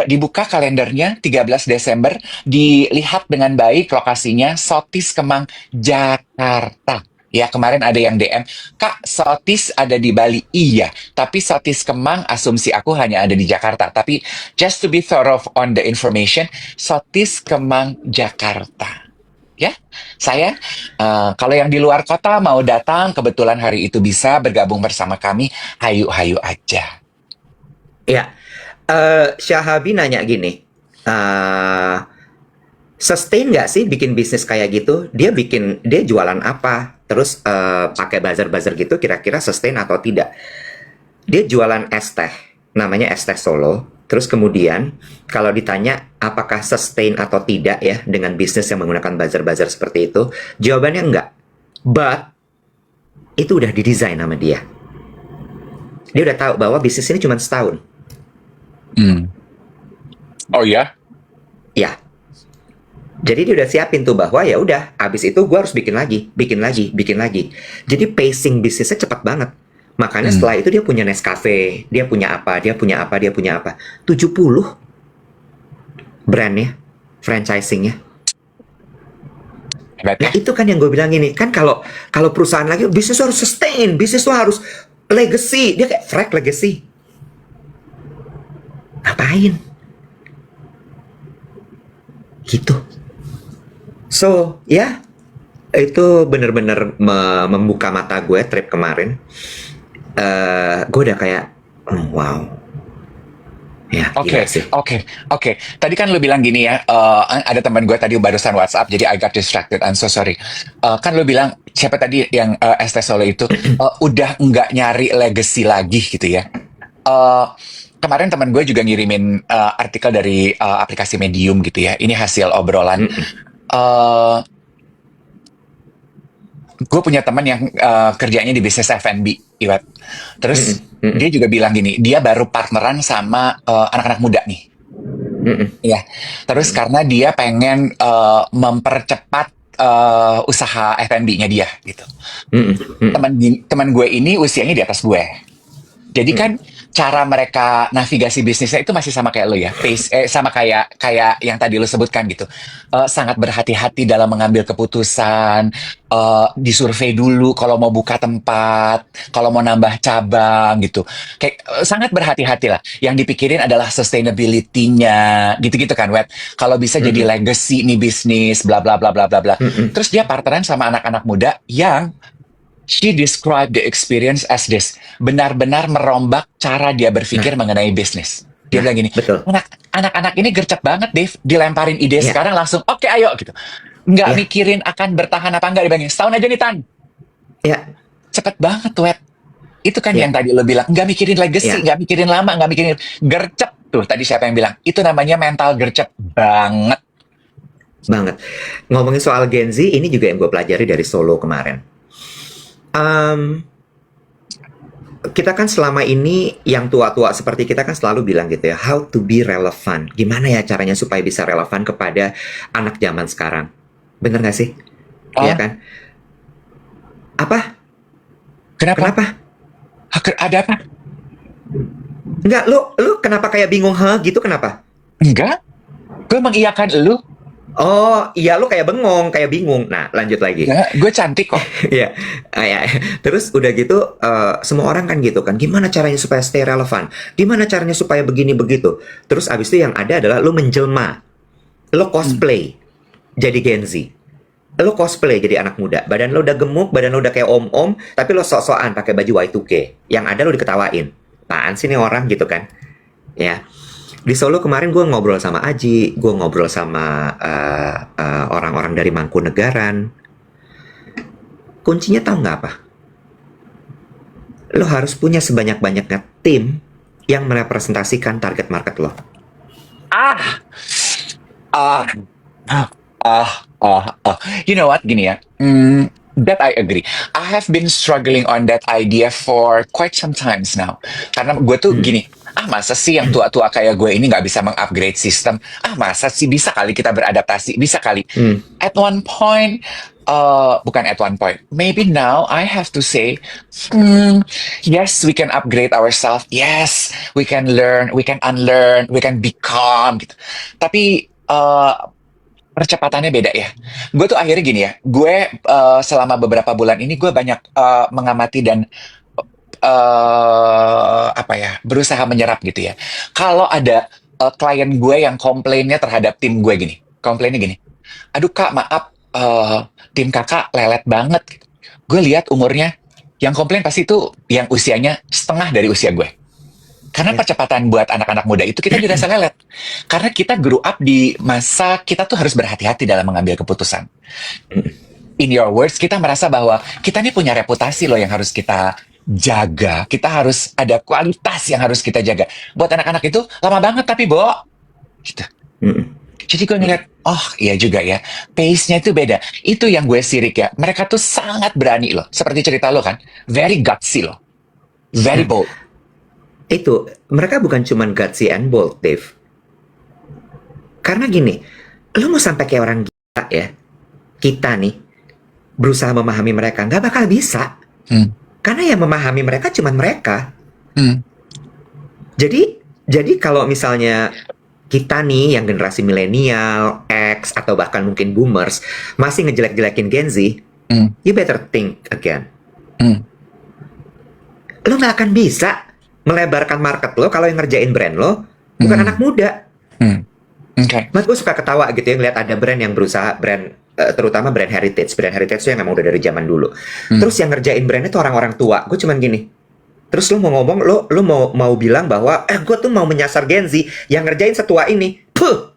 dibuka kalendernya 13 Desember, dilihat dengan baik lokasinya Sotis Kemang, Jakarta. Ya, kemarin ada yang DM, Kak, Sotis ada di Bali. Iya, tapi Sotis Kemang asumsi aku hanya ada di Jakarta. Tapi just to be thorough on the information, Sotis Kemang, Jakarta. Ya, saya kalau yang di luar kota mau datang, kebetulan hari itu bisa bergabung bersama kami, hayu-hayu aja. Iya. Syahabi nanya gini, eh sustain nggak sih bikin bisnis kayak gitu? Dia jualan apa? Terus pakai buzzer-buzzer gitu kira-kira sustain atau tidak? Dia jualan es teh, namanya es teh Solo. Terus kemudian kalau ditanya apakah sustain atau tidak ya dengan bisnis yang menggunakan buzzer-buzzer seperti itu, jawabannya enggak. But itu udah didesain sama dia. Dia udah tahu bahwa bisnis ini cuma setahun. Hmm. Oh ya? Ya, jadi dia udah siapin tuh bahwa ya udah, abis itu gue harus bikin lagi, bikin lagi, bikin lagi. Jadi pacing bisnisnya cepat banget. Makanya Hmm. setelah itu dia punya Nescafe, dia punya apa, dia punya apa, dia punya apa. 70 brandnya, franchisingnya. Hebat Nah ya? itu kan yang gue bilang ini, kan kalau kalau perusahaan lagi, bisnis tuh harus sustain, bisnis tuh harus legacy. Dia kayak Frank legacy. Ngapain? Gitu. So, ya, itu bener-bener membuka mata gue trip kemarin. Gue udah kayak, oh, wow. Ya, gila Oke, sih. oke, oke. Tadi kan lu bilang gini ya, ada teman gue tadi barusan WhatsApp, jadi I got distracted. I'm so sorry. Kan lu bilang siapa tadi yang ST Solo itu udah nggak nyari legacy lagi gitu ya. Eh, Kemarin teman gue juga ngirimin artikel dari aplikasi Medium gitu ya. Ini hasil obrolan. Mm-mm, Eh gue punya teman yang kerjanya di bisnis F&B, Iwat. mm-mm, Terus mm-mm, dia juga bilang gini, dia baru partneran sama anak-anak muda nih. mm-mm, Iya, terus karena dia pengen mempercepat usaha F&B-nya dia gitu. mm-mm, mm-mm, Teman gue ini usianya di atas gue. Jadi kan mm-mm. cara mereka navigasi bisnisnya itu masih sama kayak lo ya, pace sama kayak kayak yang tadi lo sebutkan gitu. Sangat berhati-hati dalam mengambil keputusan, disurvei dulu kalau mau buka tempat, kalau mau nambah cabang gitu. Kayak sangat berhati-hati lah. Yang dipikirin adalah sustainability-nya, gitu-gitu kan, Wet. Kalau bisa jadi Mm-mm, legacy nih bisnis, bla bla bla bla bla bla. mm-mm. Terus dia partneran sama anak-anak muda yang she described the experience as this. Benar-benar merombak cara dia Nah, berpikir mengenai bisnis. Dia nah, bilang gini, betul. anak-anak ini gercep banget, Dave. Dilemparin ide Ya, sekarang langsung, oke ayo gitu. Nggak ya, mikirin akan bertahan apa enggak, dibilangin, setahun aja nih, Tan. ya, Cepet banget, Wet. Itu kan yang ya, tadi lo bilang, nggak mikirin legacy, ya, nggak mikirin lama, nggak mikirin gercep. Tuh, tadi siapa yang bilang? Itu namanya mental gercep banget. banget. Ngomongin soal Gen Z, ini juga yang gue pelajari dari Solo kemarin. Em, kita kan selama ini yang tua-tua seperti kita kan selalu bilang gitu ya, how to be relevant. Gimana ya caranya supaya bisa relevan kepada anak zaman sekarang? Bener gak sih? Iya Oh, kan? Apa? kenapa? Kenapa? Ada apa? Enggak, lu kenapa kayak bingung, gitu kenapa? Enggak. Gue mengiyakan lu. Oh, iya lu kayak bengong, kayak bingung. Nah, lanjut lagi. Enggak, gue cantik kok. Iya, ya. Terus udah gitu, semua orang kan gitu kan. Gimana caranya supaya stay relevan? Gimana caranya supaya begini begitu? Terus abis itu yang ada adalah lu menjelma, lu Hmm. cosplay jadi Gen Z. Lu cosplay jadi anak muda. Badan lu udah gemuk, badan lu udah kayak om-om, tapi lu sok-sokan pakai baju Y2K. Yang ada lu diketawain. Apaan sih nih orang gitu kan? Ya. Di Solo kemarin gue ngobrol sama Aji, gue ngobrol sama orang-orang dari Mangkunegaran. Kuncinya tahu nggak apa? Lo harus punya sebanyak-banyaknya tim yang merepresentasikan target market lo. Ah, ah, ah, ah. You know what? Gini ya. That I agree. I have been struggling on that idea for quite some times now. Karena gue tuh Hmm. gini, masa sih yang tua-tua kayak gue ini nggak bisa mengupgrade sistem? Masa sih bisa kali kita beradaptasi? Bisa kali. Hmm. At one point, bukan at one point. Maybe now I have to say, yes, we can upgrade ourselves. Yes, we can learn, we can unlearn, we can become. Gitu. Tapi percepatannya beda ya. Gue tuh akhirnya gini ya. Gue selama beberapa bulan ini gue banyak mengamati dan apa ya, berusaha menyerap gitu ya. Kalau ada klien gue yang komplainnya terhadap tim gue gini, komplainnya gini, aduh kak maaf, tim kakak lelet banget. Gue lihat umurnya, yang komplain pasti itu yang usianya setengah dari usia gue. Karena Ya. percepatan buat anak-anak muda itu kita dirasa lelet. Karena kita grow up di masa kita tuh harus berhati-hati dalam mengambil keputusan. In your words, kita merasa bahwa kita nih punya reputasi loh yang harus kita jaga. Kita harus ada kualitas yang harus kita jaga. Buat anak-anak itu lama banget tapi, Bo. Gitu. Hmm. Jadi gue ngeliat, oh iya juga ya, pace-nya itu beda. Itu yang gue sirik ya. Mereka tuh sangat berani loh. Seperti cerita lo kan, very gutsy loh. Very Nah, bold. itu mereka bukan cuman gutsy and bold, Dave. Karena gini, lo mau sampai kayak orang gila ya, kita nih berusaha memahami mereka nggak bakal bisa. Hmm. Karena yang memahami mereka cuman mereka. Hmm. Jadi kalau misalnya kita nih yang generasi milenial, X atau bahkan mungkin boomers masih ngejelek-jelekin Gen Z, Hmm. you better think again. Hmm. Lo nggak akan bisa melebarkan market lo kalau yang ngerjain brand lo bukan Hmm. anak muda. Hmm. Oke. Mas gue suka ketawa gitu ya ngeliat ada brand yang berusaha terutama brand heritage. Brand heritage itu yang emang udah dari zaman dulu. Hmm. Terus yang ngerjain brandnya tuh orang-orang tua. Gue cuman gini, Terus lu mau ngomong, lu mau bilang bahwa gue tuh mau menyasar Gen Z yang ngerjain setua ini. Puh,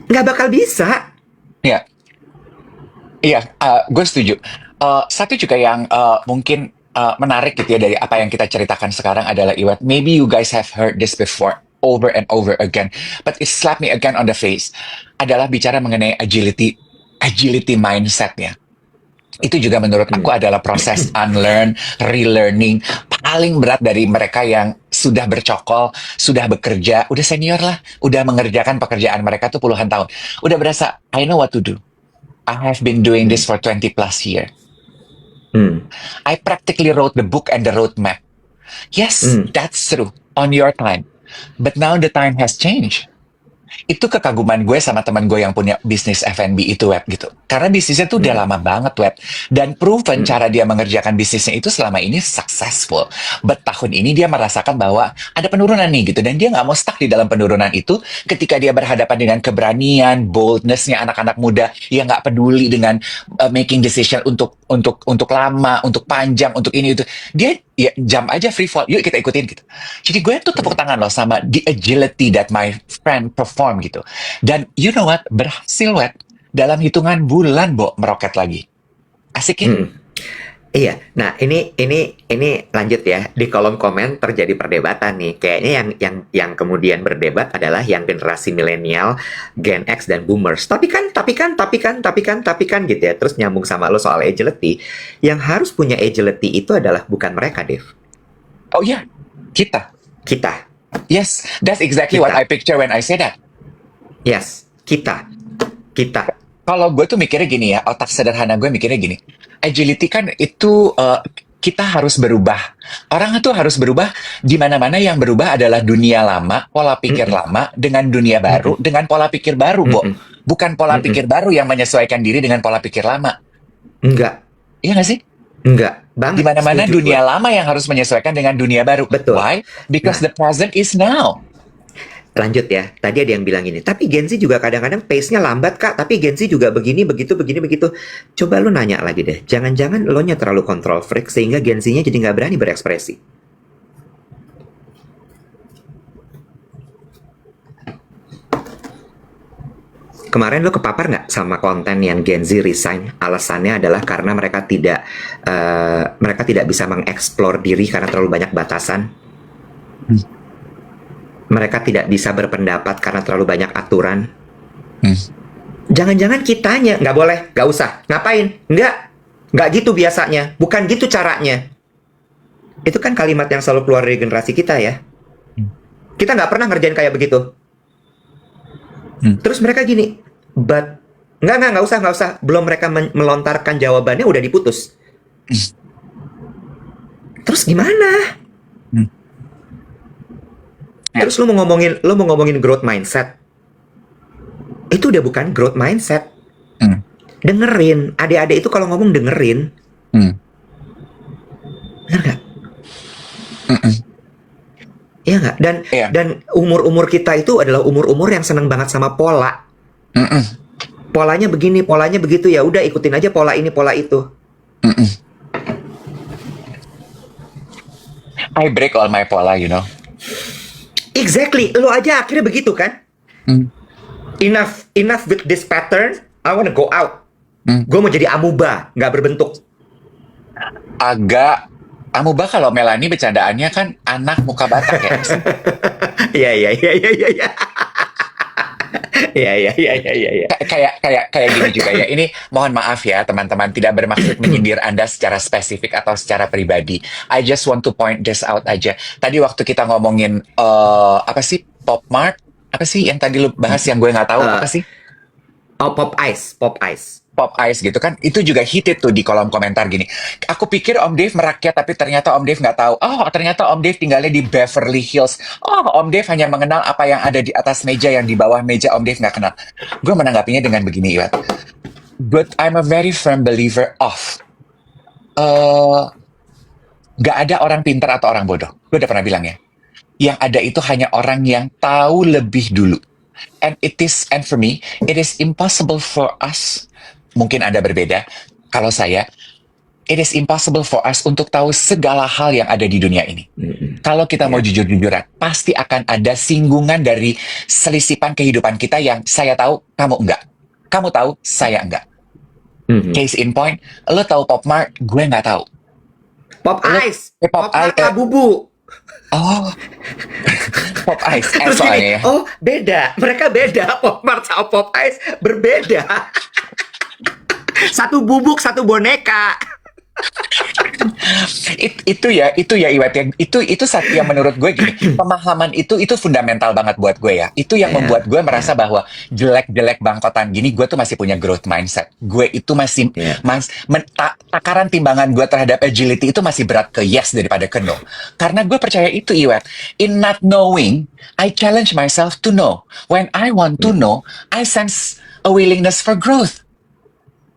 nggak bakal bisa. Ya, iya, gue setuju. Satu juga yang mungkin menarik gitu ya dari apa yang kita ceritakan sekarang adalah Iwat. Maybe you guys have heard this before over and over again, but it slapped me again on the face. Adalah bicara mengenai agility mindset ya. Itu juga menurut aku Hmm. adalah proses unlearn, relearning paling berat dari mereka yang sudah bercokol, sudah bekerja, udah senior lah, udah mengerjakan pekerjaan mereka tuh puluhan tahun. Udah berasa, I know what to do. I have been doing Hmm. this for 20 plus years. Hmm. I practically wrote the book and the roadmap. Yes, Hmm. that's true on your time. But now the time has changed. Itu kekaguman gue sama teman gue yang punya bisnis F&B itu web gitu. Karena bisnisnya tuh udah Hmm. lama banget web. Dan proven Hmm. cara dia mengerjakan bisnisnya itu selama ini successful. But tahun ini dia merasakan bahwa ada penurunan nih gitu. Dan dia nggak mau stuck di dalam penurunan itu ketika dia berhadapan dengan keberanian, boldness-nya anak-anak muda yang nggak peduli dengan making decision untuk lama, untuk panjang, untuk ini itu. Dia ya jump aja free fall. Yuk kita ikutin gitu. Jadi gue tuh tepuk tangan loh sama the agility that my friend perform gitu. Dan you know what? Berhasil, Wet. Dalam hitungan bulan, Bo, meroket lagi. Asik ya? Hmm. Iya, nah ini lanjut ya, di kolom komen terjadi perdebatan nih. Kayaknya yang kemudian berdebat adalah yang generasi milenial, Gen X dan Boomers. Tapi kan gitu ya. Terus nyambung sama lo soal agility. Yang harus punya agility itu adalah bukan mereka, Dev. Oh iya, kita. Kita. Yes, that's exactly what I Kita. picture when I say that. Yes, kita. Kita. Kalau gue tuh mikirnya gini ya, otak sederhana gue mikirnya gini. Agility kan itu kita harus berubah. Orang tuh harus berubah. Di mana-mana yang berubah adalah dunia lama, pola pikir Mm-mm. lama dengan dunia baru, Mm-mm. dengan pola pikir baru, Bo. Mm-mm. Bukan pola Mm-mm. pikir baru yang menyesuaikan diri dengan pola pikir lama. Enggak. Iya nggak sih? Enggak. Di Banget. mana-mana Setuju gue. dunia lama yang harus menyesuaikan dengan dunia baru. Betul. Why? Because Nah, the present is now. lanjut ya. Tadi ada yang bilang gini, tapi Gen Z juga kadang-kadang pace-nya lambat, Kak. Tapi Gen Z juga begini, begitu, begini, begitu. Coba lu nanya lagi deh. Jangan-jangan lo nya terlalu control freak sehingga Gen Z-nya jadi nggak berani berekspresi. Kemarin lo kepapar nggak sama konten yang Gen Z resign? Alasannya adalah karena mereka tidak bisa mengeksplor diri karena terlalu banyak batasan. Hmm. Mereka tidak bisa berpendapat karena terlalu banyak aturan. Hmm. Jangan-jangan kitanya nggak boleh, nggak usah, ngapain? Nggak gitu biasanya, bukan gitu caranya. Itu kan kalimat yang selalu keluar dari generasi kita ya. Kita nggak pernah ngerjain kayak begitu. Terus mereka gini, but nggak usah. Belum mereka melontarkan jawabannya udah diputus. Terus gimana? Terus lu mau ngomongin growth mindset. Itu udah bukan growth mindset. Dengerin, adik-adik itu kalau ngomong dengerin. Benar nggak? Iya nggak? Dan umur-umur kita itu adalah umur-umur yang seneng banget sama pola. Polanya begini, polanya begitu, ya udah ikutin aja pola ini, pola itu. I break all my pola, you know. Exactly, lo aja akhirnya begitu kan? Enough with this pattern. I wanna go out. Gue mau jadi amuba, nggak berbentuk. Agak amuba kalau Melanie bercandaannya kan anak muka Batak ya. Iya. Iya. Kayak gini juga ya. Ini mohon maaf ya teman-teman, tidak bermaksud menyindir Anda secara spesifik atau secara pribadi. I just want to point this out aja. Tadi waktu kita ngomongin apa sih Pop Mart? Apa sih yang tadi lu bahas yang gue nggak tahu apa sih? Oh, Pop Ice. Pop Ice gitu kan, itu juga hitit tuh di kolom komentar gini. Aku pikir Om Dave merakyat, tapi ternyata Om Dave nggak tahu. Oh, ternyata Om Dave tinggalnya di Beverly Hills. Oh, Om Dave hanya mengenal apa yang ada di atas meja, yang di bawah meja Om Dave nggak kenal. Gue menanggapinya dengan begini, Iwat. But I'm a very firm believer of nggak ada orang pintar atau orang bodoh. Gue udah pernah bilang ya. Yang ada itu hanya orang yang tahu lebih dulu. And for me, it is impossible for us. Mungkin Anda berbeda. Kalau saya, it is impossible for us untuk tahu segala hal yang ada di dunia ini. Mm-mm. Kalau kita mau Ya. jujur-jujuran, pasti akan ada singgungan dari selisipan kehidupan kita yang saya tahu, kamu enggak. Kamu tahu, saya enggak. Mm-mm. Case in point, lo tahu Pop Mart, gue nggak tahu. Pop Lo Ice, Pop Pop Mart Ice, Labubu. oh, Pop Ice, Terus soalnya gini, ya. oh beda, mereka beda. Pop Mart sama Pop Ice berbeda. Satu bubuk, satu boneka. Itu ya Iwet ya. Itu satu yang menurut gue gini, pemahaman itu fundamental banget buat gue ya. Itu yang Ya, membuat gue ya, merasa bahwa jelek-jelek bangkotan gini, gue tuh masih punya growth mindset. Gue itu masih ya. takaran timbangan gue terhadap agility itu masih berat ke yes daripada ke no. Karena gue percaya itu Iwet. In not knowing, I challenge myself to know. When I want to know, I sense a willingness for growth.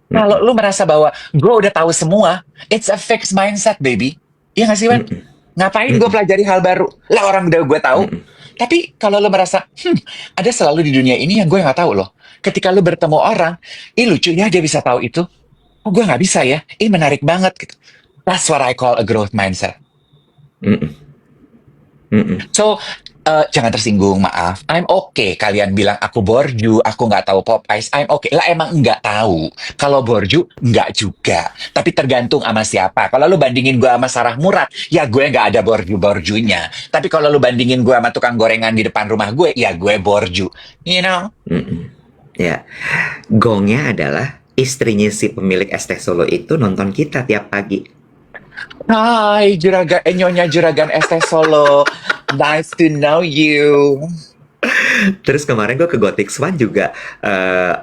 Kalau lu merasa bahwa gue udah tahu semua, it's a fixed mindset, baby. Iya nggak sih, Wan? Mm-mm. Ngapain gue Mm-mm. pelajari hal baru? Lah orang udah gue tahu. Mm-mm. Tapi kalau lu merasa, ada selalu di dunia ini yang gue nggak tahu loh. Ketika lu bertemu orang, lucu ya dia bisa tahu itu. Oh gue nggak bisa ya. Menarik banget gitu. That's what I call a growth mindset. Mm-mm. Mm-mm. So, jangan tersinggung, maaf. I'm okay kalian bilang aku borju, aku nggak tahu Pop Ice. I'm okay. Lah emang nggak tahu. Kalau borju, nggak juga. Tapi tergantung sama siapa. Kalau lu bandingin gue sama Sarah Murad, ya gue nggak ada borju-borjunya. Tapi kalau lu bandingin gue sama tukang gorengan di depan rumah gue, ya gue borju. You know? Mm-mm. Ya, gongnya adalah istrinya si pemilik es teh Solo itu nonton kita tiap pagi. Hai, Nyonya Juragan ST Solo. Nice to know you. Terus kemarin gue ke Gothic Swan juga,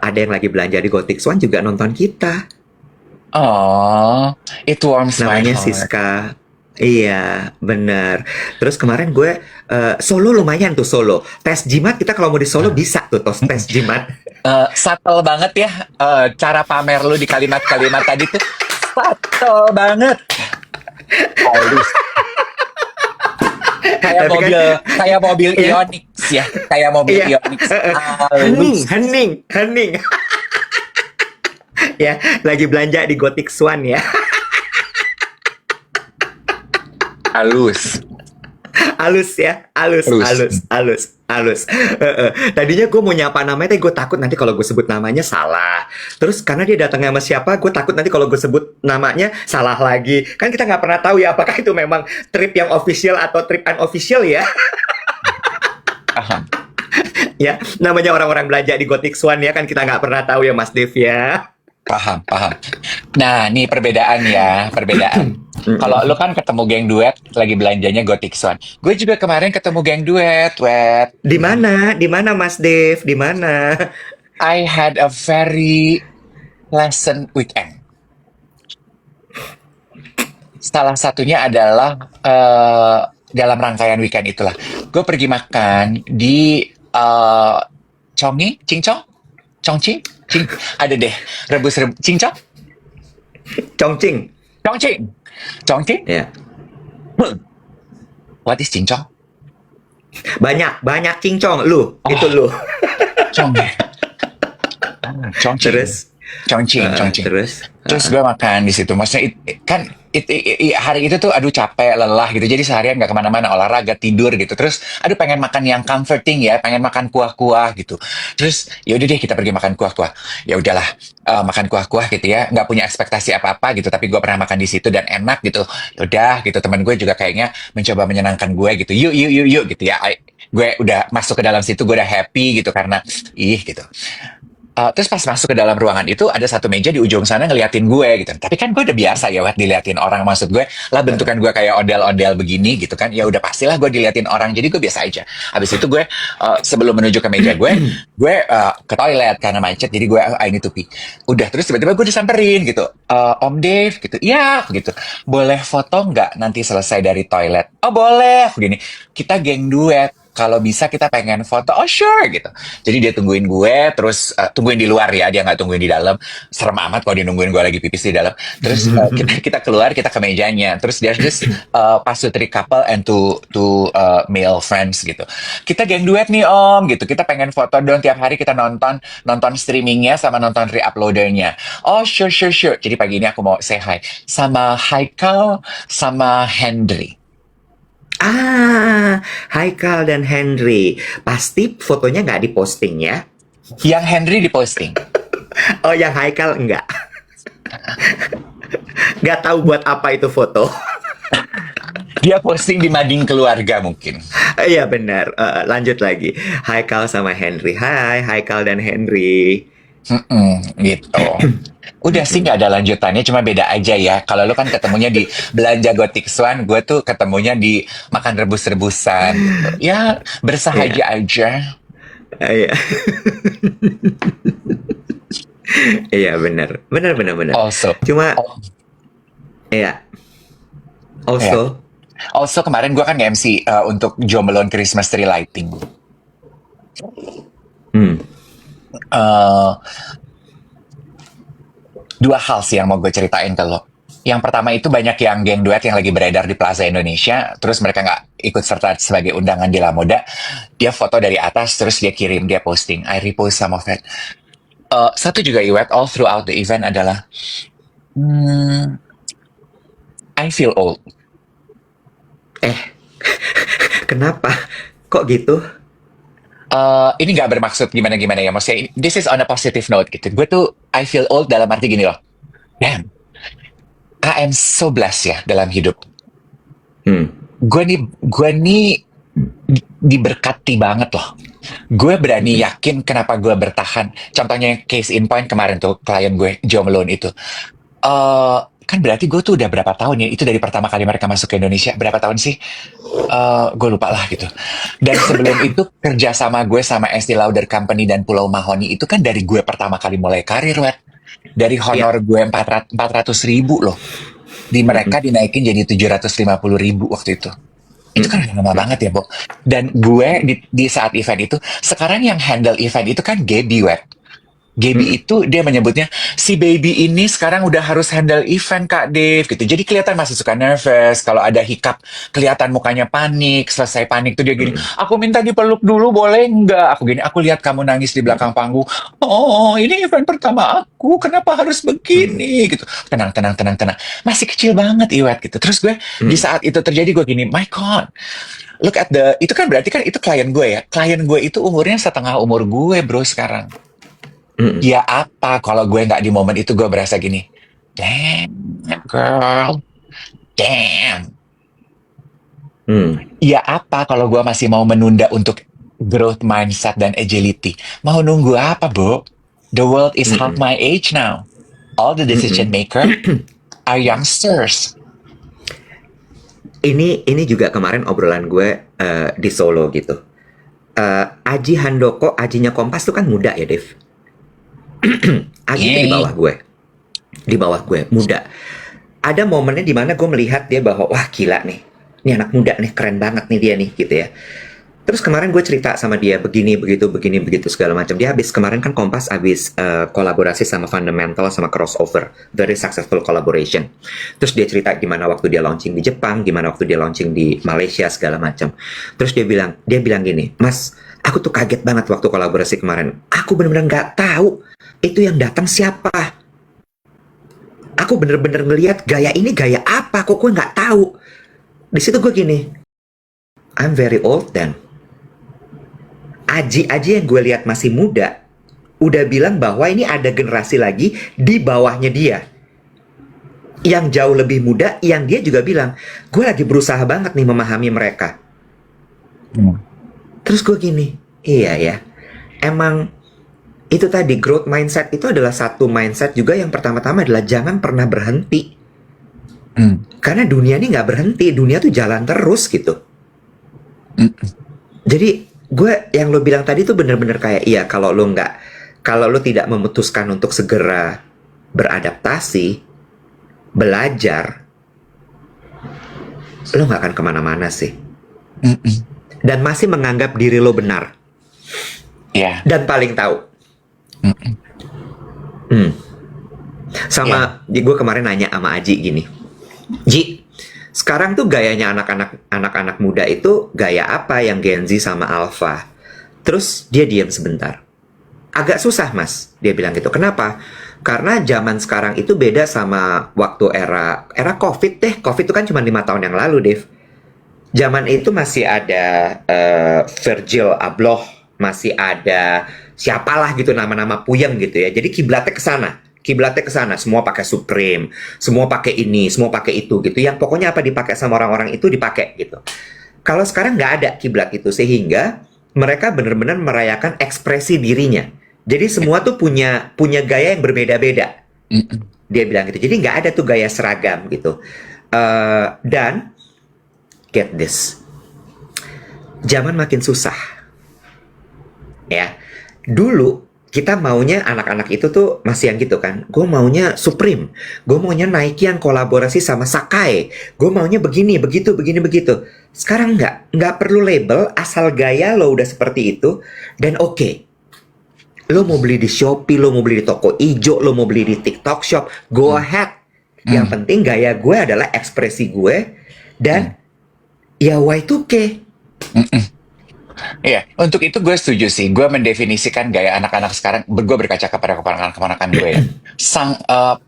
ada yang lagi belanja di Gothic Swan juga nonton kita. Oh, it warms my Namanya heart. Siska. Iya, bener. Terus kemarin gue Solo lumayan tuh Solo. Tes jimat kita kalau mau di Solo bisa tuh tes jimat. Subtle banget ya, cara pamer lu di kalimat-kalimat tadi tuh subtle banget. Halus. Kayak Tapi kan, mobil iya, Ionix ya, kayak mobil iya, Ionix. hening, Halus. hening, hening. Ya, lagi belanja di Gothic Swan ya. Halus. Halus ya, halus, Halus. halus, halus, halus. Tadinya gue mau nyapa namanya, tapi gue takut nanti kalau gue sebut namanya salah. Terus karena dia datangnya sama siapa, gue takut nanti kalau gue sebut namanya salah lagi. Kan kita nggak pernah tahu ya apakah itu memang trip yang official atau trip unofficial ya. Paham. Ya, namanya orang-orang belanja di Gothic Swan ya kan kita nggak pernah tahu ya Mas Dev ya. Paham. Nah, nih perbedaan ya, perbedaan. Kalau lu kan ketemu geng duet, lagi belanjanya Gothic Swan. Gue juga kemarin ketemu geng duet, wet. Di mana? Di mana Mas Dev? Di mana? I had a very pleasant weekend. Salah satunya adalah dalam rangkaian weekend itulah. Gue pergi makan di Chongqing, Chongqing, ada deh rebus cincong, Chongqing. Chongqing. Ya. What is cincong? Banyak cincong lu, itu lu. Chongqing. Terus Chongqing. terus Gue makan di situ. Maksudnya hari itu tuh aduh capek, lelah gitu. Jadi seharian nggak kemana-mana, olahraga, tidur gitu. Terus aduh pengen makan yang comforting ya, pengen makan kuah-kuah gitu. Terus ya udah deh kita pergi makan kuah-kuah. Ya udahlah makan kuah-kuah gitu ya. Nggak punya ekspektasi apa-apa gitu. Tapi gue pernah makan di situ dan enak gitu. Udah gitu teman gue juga kayaknya mencoba menyenangkan gue gitu. Yuk gitu ya. Gue udah masuk ke dalam situ, gue udah happy gitu karena gitu. Terus pas masuk ke dalam ruangan itu ada satu meja di ujung sana ngeliatin gue gitu. Tapi kan gue udah biasa ya Wet diliatin orang, maksud gue lah bentukan gue kayak ondel-ondel begini gitu kan. Ya udah pastilah gue diliatin orang, jadi gue biasa aja. Habis itu gue sebelum menuju ke meja gue ke toilet karena macet, jadi gue I need to pee. Udah terus tiba-tiba gue disamperin gitu. Om Dave gitu. Iya gitu. Boleh foto nggak nanti selesai dari toilet? Oh boleh. Begini. Kita geng duet. kalau bisa kita pengen foto. Oh sure gitu. Jadi dia tungguin gue, terus tungguin di luar ya, dia nggak tungguin di dalam. Serem amat kalau dia nungguin gue lagi pipis di dalam. Terus kita kita keluar, kita ke mejanya. Terus there's this pass to three couple and two male friends gitu. Kita geng duet nih om gitu. Kita pengen foto dong, tiap hari kita nonton nonton streamingnya sama nonton reuploadernya. Oh sure sure sure. Jadi pagi ini aku mau say hi sama Haikal sama Henry. Ah, Haikal dan Henry. Pasti fotonya nggak diposting ya? Yang Henry diposting. Oh, yang Haikal enggak. Nggak tahu buat apa itu foto. Dia posting di mading keluarga mungkin. Iya benar. Lanjut lagi. Haikal sama Henry. Hai, Haikal dan Henry. Gitu. Udah sih nggak ada lanjutannya, cuma beda aja ya. Kalau lu kan ketemunya di belanja Gothic Swan, gue tuh ketemunya di makan rebus-rebusan gitu. Ya, Iya, bersahaja aja. iya, iya benar, benar, benar, benar. Also, Cuma, oh, iya, ya. also, Also kemarin gue kan nge-MC untuk Joe Malone Christmas Tree Lighting. hmm, Eh, Dua hal sih yang mau gue ceritain ke lo. Yang pertama itu banyak yang geng duet yang lagi beredar di Plaza Indonesia, terus mereka nggak ikut serta sebagai undangan di La Moda. Dia foto dari atas, terus dia kirim, dia posting. I repost some of it. Satu juga Iwet, all throughout the event adalah, hmm, I feel old. eh, kenapa? Kok gitu? Ini nggak bermaksud gimana-gimana ya, maksudnya this is on a positive note gitu. Gue tuh I feel old dalam arti gini loh. Damn, I am so blessed ya dalam hidup. Hmm, Gue nih diberkati banget loh. Gue berani yakin kenapa gue bertahan. Contohnya case in point kemarin tuh klien gue Joe Malone itu. Kan berarti gue tuh udah berapa tahun ya? Itu dari pertama kali mereka masuk ke Indonesia. Berapa tahun sih? Gue lupa lah gitu. Dan sebelum itu kerja sama gue sama Estee Lauder Company dan Pulau Mahoni itu kan dari gue pertama kali mulai karir, Wet. Dari ya, honor gue 400 ribu loh. Di mereka dinaikin jadi 750 ribu waktu itu. Itu kan udah lama banget ya, Bo. Dan gue di saat event itu, sekarang yang handle event itu kan Gaby, Wet. Gaby itu dia menyebutnya, si baby ini sekarang udah harus handle event Kak Dave gitu. Jadi kelihatan masih suka nervous. Kalau ada hiccup, kelihatan mukanya panik. Selesai panik tuh dia gini, aku minta dipeluk dulu boleh nggak? Aku gini, aku lihat kamu nangis di belakang panggung. Oh, ini event pertama aku. Kenapa harus begini? Gitu. Tenang, tenang, tenang, tenang. Masih kecil banget Iwet gitu. Terus gue di saat itu terjadi gue gini, my God. Look at itu kan berarti kan itu klien gue ya. Klien gue itu umurnya setengah umur gue bro sekarang. Ya apa kalau gue nggak di momen itu gue berasa gini, damn girl, damn. Ya apa kalau gue masih mau menunda untuk growth mindset dan agility? Mau nunggu apa, Bo? The world is half my age now. All the decision maker are youngsters. ini juga kemarin obrolan gue di Solo gitu. Aji Handoko, Ajinya Kompas tuh kan muda ya, Dev. Aji tuh Yay. di bawah gue, muda. Ada momennya di mana gue melihat dia bahwa wah gila nih, ini anak muda nih, keren banget nih dia nih gitu ya. Terus kemarin gue cerita sama dia begini begitu segala macam. Dia habis kemarin kan Kompas habis kolaborasi sama Fundamental sama Crossover, very successful collaboration. Terus dia cerita gimana waktu dia launching di Jepang, gimana waktu dia launching di Malaysia segala macam. Terus dia bilang gini, Mas, aku tuh kaget banget waktu kolaborasi kemarin. Aku benar-benar nggak tahu itu yang datang siapa. Aku bener-bener ngelihat gaya ini gaya apa, kok gue nggak tahu. Di situ gue gini, I'm very old then. Aji yang gue lihat masih muda, udah bilang bahwa ini ada generasi lagi di bawahnya dia. Yang jauh lebih muda, yang dia juga bilang, gue lagi berusaha banget nih memahami mereka. Terus gue gini, iya ya, emang itu tadi growth mindset itu adalah satu mindset juga yang pertama-tama adalah jangan pernah berhenti. Karena dunia ini nggak berhenti, dunia tuh jalan terus gitu. Jadi gue yang lo bilang tadi tuh bener-bener kayak iya kalau lo tidak memutuskan untuk segera beradaptasi, belajar, lo nggak akan kemana-mana sih. dan masih menganggap diri lo benar Iya. dan paling tahu. Mm-mm. Hmm. Iya. Sama gue kemarin nanya sama Aji gini, Ji, sekarang tuh gayanya anak-anak muda itu gaya apa yang Gen Z sama Alpha? Terus dia diam sebentar. Agak susah mas, dia bilang gitu. Kenapa? Karena zaman sekarang itu beda sama waktu era COVID deh. COVID itu kan cuma 5 tahun yang lalu, Dev. Zaman itu masih ada Virgil Abloh, masih ada siapalah gitu nama-nama puyeng gitu ya. Jadi kiblatnya ke sana. Kiblatnya ke sana, semua pakai Supreme, semua pakai ini, semua pakai itu gitu. Yang pokoknya apa dipakai sama orang-orang itu dipakai gitu. Kalau sekarang nggak ada kiblat itu, sehingga mereka benar-benar merayakan ekspresi dirinya. Jadi semua tuh punya gaya yang berbeda-beda. Mm-mm. Dia bilang gitu. Jadi nggak ada tuh gaya seragam gitu. Dan get this, zaman makin susah. Ya, dulu kita maunya anak-anak itu tuh masih yang gitu kan. Gue maunya Supreme, gue maunya Nike yang kolaborasi sama Sacai, gue maunya begini, begitu, begini, begitu. Sekarang nggak perlu label, asal gaya lo udah seperti itu dan oke. Lo mau beli di Shopee, lo mau beli di toko ijo, lo mau beli di TikTok Shop, go ahead. Yang penting gaya gue adalah ekspresi gue dan ya Y2K. Mm-mm. Iya, untuk itu gue setuju sih. Gue mendefinisikan gaya anak-anak sekarang, gue berkaca kepada keponakan-keponakan gue ya.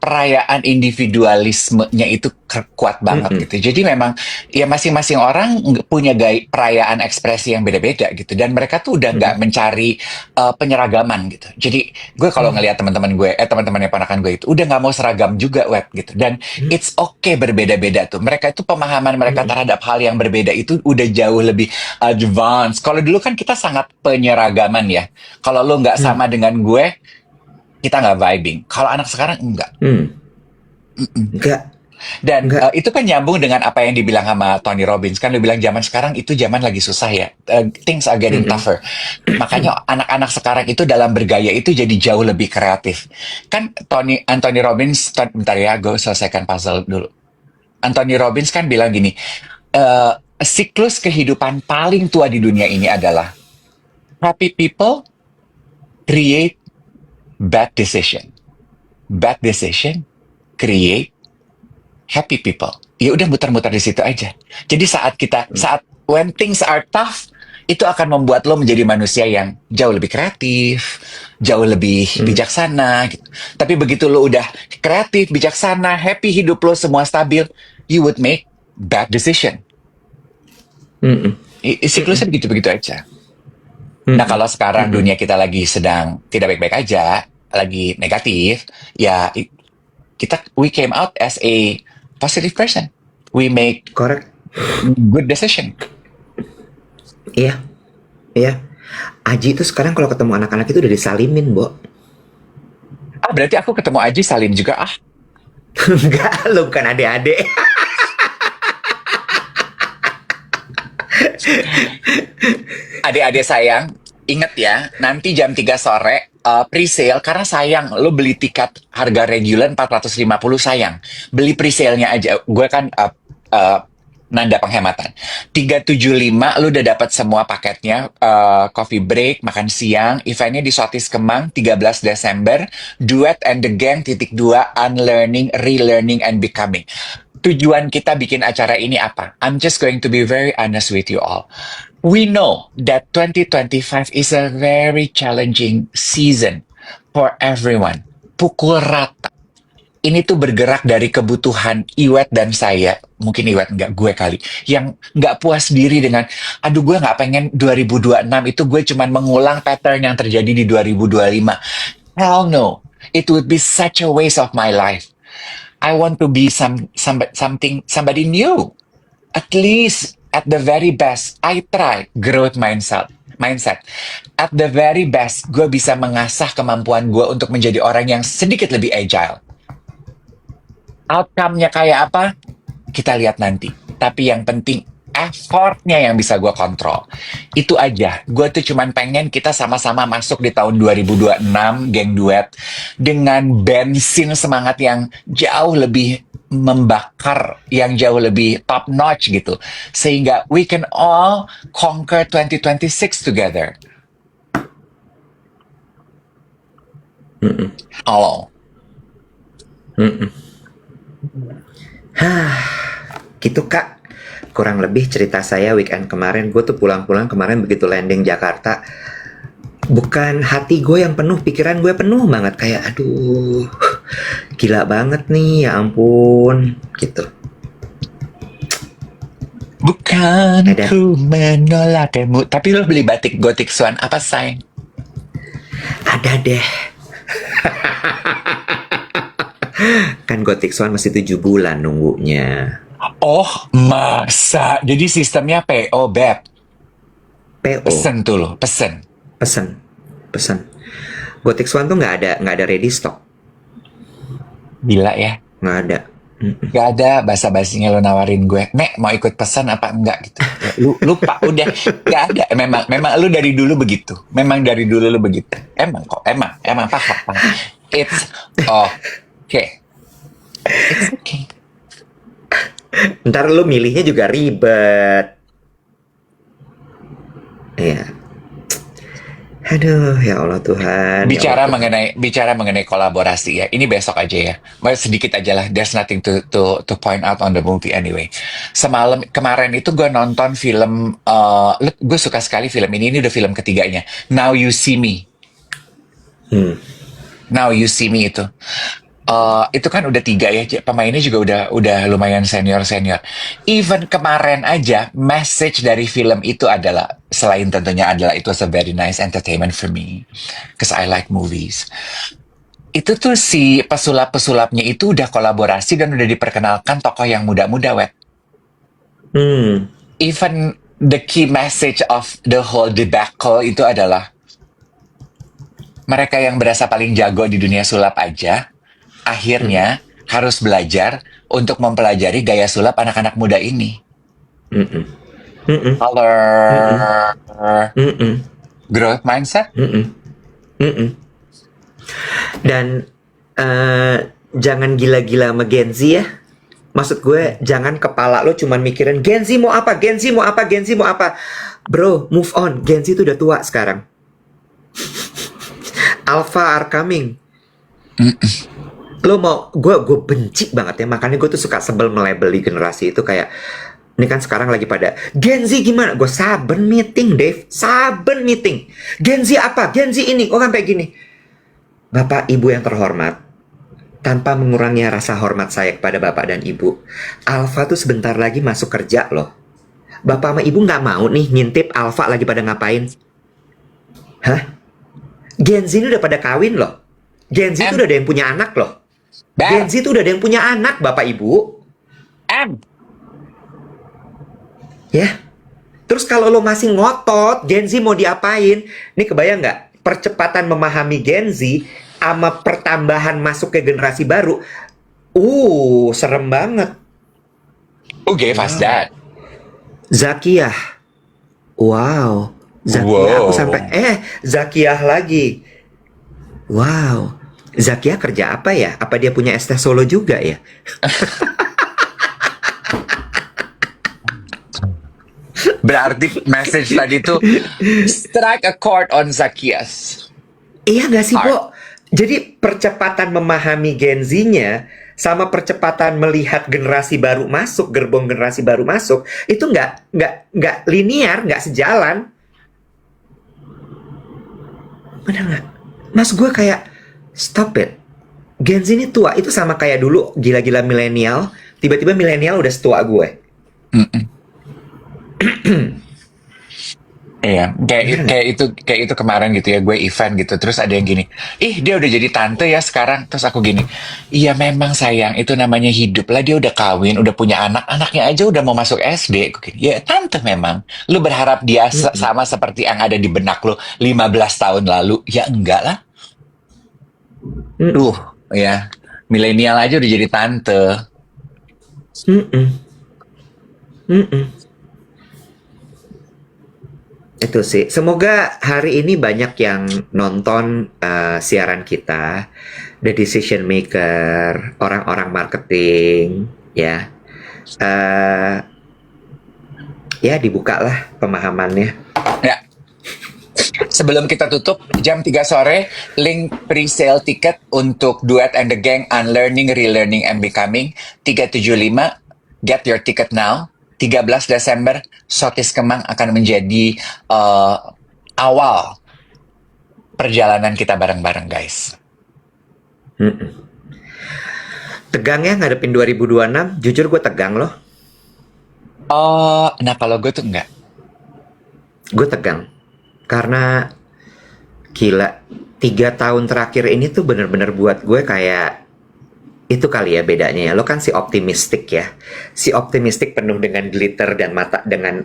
Perayaan individualismenya itu kuat banget gitu. Jadi memang ya masing-masing orang punya gaya perayaan ekspresi yang beda-beda gitu. Dan mereka tuh udah nggak mencari penyeragaman gitu. Jadi gue kalau ngelihat teman-temannya ponakan gue itu udah nggak mau seragam juga web gitu. Dan it's okay berbeda-beda tuh. Mereka itu pemahaman mereka terhadap hal yang berbeda itu udah jauh lebih advance. Kalau dulu kan kita sangat penyeragaman ya. Kalau lo nggak sama dengan gue, kita nggak vibing. Kalau anak sekarang enggak. Enggak. Dan Enggak. itu kan nyambung dengan apa yang dibilang sama Tony Robbins. Kan dia bilang zaman sekarang itu zaman lagi susah ya. Things are getting tougher. Makanya anak-anak sekarang itu dalam bergaya itu jadi jauh lebih kreatif. Kan Anthony Robbins, bentar ya, gue selesaikan puzzle dulu. Anthony Robbins kan bilang gini, siklus kehidupan paling tua di dunia ini adalah happy people create bad decision. Bad decision create happy people. Ya udah muter-muter di situ aja. Jadi saat when things are tough, itu akan membuat lo menjadi manusia yang jauh lebih kreatif, jauh lebih bijaksana gitu. Tapi begitu lo udah kreatif, bijaksana, happy, hidup lo semua stabil, you would make bad decision. Siklusnya begitu-begitu aja. Nah kalau sekarang dunia kita lagi sedang tidak baik-baik aja, lagi negatif, ya we came out as a positive person. We make Correct. good decision. Iya. Iya. Aji itu sekarang kalau ketemu anak-anak itu udah disalimin, Bo. Berarti aku ketemu Aji salim juga Enggak, lo bukan adik-adik. Adik-adik sayang, inget ya, nanti jam 3 sore pre-sale, karena sayang, lo beli tiket harga reguler 450 sayang. Beli pre-sale-nya aja. Gue kan nanda penghematan. 375 lo udah dapat semua paketnya, coffee break, makan siang, eventnya di Sotis Kemang 13 Desember, Duet and the Gang _2 Unlearning, Relearning and Becoming. Tujuan kita bikin acara ini apa? I'm just going to be very honest with you all. We know that 2025 is a very challenging season for everyone. Pukul rata. Ini tuh bergerak dari kebutuhan Iwet dan saya, mungkin Iwet enggak, gue kali, yang nggak puas diri dengan, aduh gue nggak pengen 2026 itu gue cuman mengulang pattern yang terjadi di 2025. Hell no. It would be such a waste of my life. I want to be somebody new. At least, at the very best, I try growth mindset. At the very best, gue bisa mengasah kemampuan gue untuk menjadi orang yang sedikit lebih agile. Outcome-nya kayak apa? Kita lihat nanti. Tapi yang penting, effortnya yang bisa gue kontrol. Itu aja. Gue tuh cuman pengen kita sama-sama masuk di tahun 2026, geng duet, dengan bensin semangat yang jauh lebih membakar, yang jauh lebih top notch gitu. Sehingga we can all conquer 2026 together. Halo. Gitu Kak, kurang lebih cerita saya weekend kemarin. Gue tuh pulang-pulang kemarin begitu landing Jakarta, bukan hati gue yang penuh, pikiran gue penuh banget. Kayak aduh, gila banget nih, ya ampun, gitu. Bukan Ada, ku menolak kamu. Tapi lo beli batik Gothic Swan apa, sayang? ada deh. Kan Gothic Swan masih 7 bulan nunggunya. Oh, masa? Jadi sistemnya PO, Beb. PO, Pesen tuh lo, pesen. pesen, pesen. Gothic Swan tuh nggak ada ready stock, Gila ya. nggak ada. Mm-mm. Gak ada basa-basinya lo nawarin gue. Nek, mau ikut pesan apa enggak gitu. Ya, lu lupa udah. Gak ada. Memang lu dari dulu begitu. Memang dari dulu lu begitu. Emang kok. Emang paham. It's okay. It's okay. Ntar lu milihnya juga ribet. Iya. Aduh, ya Allah Tuhan, ya Allah Tuhan. Bicara mengenai kolaborasi ya. Ini besok aja ya. Mau sedikit aja lah. There's nothing to point out on the movie anyway. Kemarin itu gue nonton film. Gue suka sekali film ini. Ini udah film ketiganya. Now You See Me. Hmm. Now You See Me itu. Itu kan udah 3 ya. Pemainnya juga udah lumayan senior. Even kemarin aja message dari film itu adalah, selain tentunya adalah it was a very nice entertainment for me, cause I like movies. Itu tuh si pesulap-pesulapnya itu udah kolaborasi dan udah diperkenalkan tokoh yang muda-muda, wet. Hmm. Even the key message of the whole debacle itu adalah mereka yang berasa paling jago di dunia sulap aja akhirnya harus belajar untuk mempelajari gaya sulap anak-anak muda ini. Mm-mm. Mm-mm. Mm-mm. Color Mm-mm. growth mindset. Mm-mm. Mm-mm. Dan jangan gila-gila sama Gen Z ya. Maksud gue, jangan kepala lo cuman mikirin Gen Z mau apa, Gen Z mau apa, Gen Z mau apa. Bro, move on. Gen Z itu udah tua sekarang. Alpha are coming. Lo mau, gue benci banget ya. Makanya gue tuh suka sebel melabeli generasi itu kayak, ini kan sekarang lagi pada Gen Z gimana? Gue saben meeting, Dave. Saben meeting. Gen Z apa? Gen Z ini. Kok sampai gini? Bapak Ibu yang terhormat, tanpa mengurangi rasa hormat saya kepada Bapak dan Ibu, Alfa tuh sebentar lagi masuk kerja loh. Bapak sama Ibu nggak mau nih ngintip Alfa lagi pada ngapain? Hah? Gen Z ini udah pada kawin loh. Gen Z itu udah ada yang punya anak loh. Gen Z itu udah ada yang punya anak, Bapak Ibu. Ya. Terus kalau lo masih ngotot, Gen Z mau diapain? Nih kebayang nggak? Percepatan memahami Gen Z sama pertambahan masuk ke generasi baru. Serem banget. Who gave us that? Zakiyah. Wow. Zakiyah aku sampai Zakiyah lagi. Wow. Zakiyah kerja apa ya? Apa dia punya ST Solo juga ya? Berarti message tadi tuh strike a chord on Zacchaeus. Iya nggak sih, Bo? Jadi percepatan memahami Gen Z-nya sama percepatan melihat generasi baru masuk, gerbong generasi baru masuk, itu nggak linear, nggak sejalan. Benar nggak? Mas gue kayak stop it. Gen Z ini tua, itu sama kayak dulu gila-gila milenial, tiba-tiba milenial udah setua gue. Iya, kayak itu kemarin gitu ya, gue event gitu, terus ada yang gini, ih dia udah jadi tante ya sekarang, terus aku gini, iya memang sayang, itu namanya hidup lah, dia udah kawin, udah punya anak, anaknya aja udah mau masuk SD, aku gini, ya tante memang, lu berharap dia sama seperti yang ada di benak lu 15 tahun lalu, ya enggak lah, ya, milenial aja udah jadi tante. Itu sih. Semoga hari ini banyak yang nonton siaran kita, the decision maker, orang-orang marketing, ya. Eh, ya dibukalah pemahamannya. Ya, sebelum kita tutup, jam 3 sore, link pre-sale tiket untuk Duet and the Gang Unlearning, Relearning, and Becoming 375. Get your ticket now. 13 Desember, Sotis Kemang akan menjadi awal perjalanan kita bareng-bareng, guys. Mm-mm. Tegang ya ngadepin 2026. Jujur gue tegang loh. Nah kalau gue tuh enggak. Gue tegang. Karena gila, 3 tahun terakhir ini tuh bener-bener buat gue kayak itu kali ya bedanya ya. Lo kan si optimistik ya. Si optimistik penuh dengan glitter dan mata dengan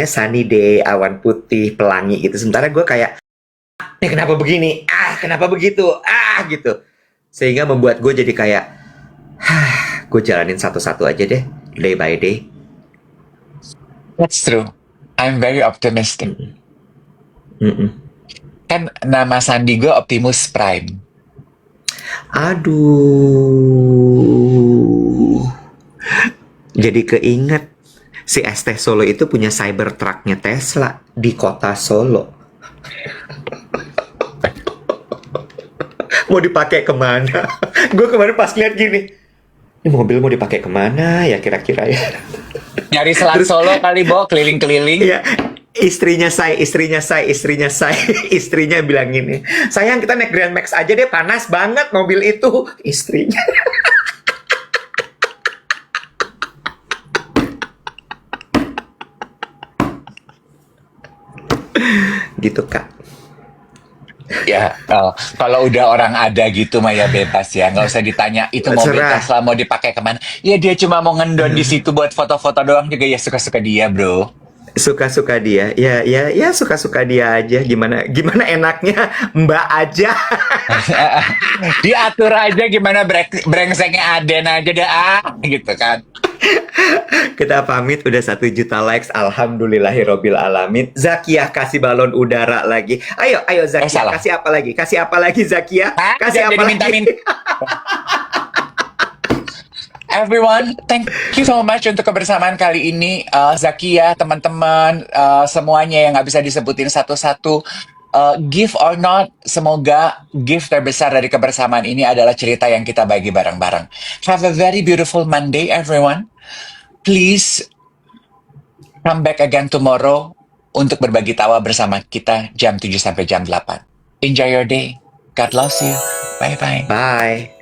sunny day, awan putih, pelangi gitu. Sementara gue kayak kenapa begini? Kenapa begitu? Gitu. Sehingga membuat gue jadi kayak gue jalanin satu-satu aja deh, day by day. That's true. I'm very optimistic. Mm-mm. Kan nama sandi gue Optimus Prime. Aduh. Jadi keinget si ST Solo itu punya Cybertrucknya Tesla di kota Solo. Mau dipakai kemana? Gue kemarin pas lihat gini, ini mobil mau dipakai kemana ya kira-kira ya? Nyari selat Solo kali, Bo, keliling-keliling. Iya, istrinya bilang gini, sayang kita naik Grand Max aja deh, panas banget mobil itu. Istrinya. Gitu Kak. Ya, kalau udah orang ada gitu mah ya bebas ya, nggak usah ditanya itu mobil Terserah. Tesla mau dipakai kemana. Ya dia cuma mau ngendon di situ buat foto-foto doang juga, ya suka-suka dia, bro. Suka-suka dia, ya suka-suka dia aja. Gimana enaknya Mbak aja. Diatur aja gimana brengseknya Aden aja dah, gitu kan. Kita pamit, udah 1 juta likes, alhamdulillahirobbil alamin. Zakiah kasih balon udara lagi. Ayo Zakiah, salah. kasih apa lagi Zakiah? Kasih Jangan apa jadi lagi? minta-minta. Everyone, thank you so much untuk kebersamaan kali ini. Zakia, teman-teman, semuanya yang nggak bisa disebutin satu-satu. Gift or not, semoga gift terbesar dari kebersamaan ini adalah cerita yang kita bagi bareng-bareng. Have a very beautiful Monday, everyone. Please come back again tomorrow untuk berbagi tawa bersama kita jam 7 sampai jam 8. Enjoy your day. God loves you. Bye-bye. Bye.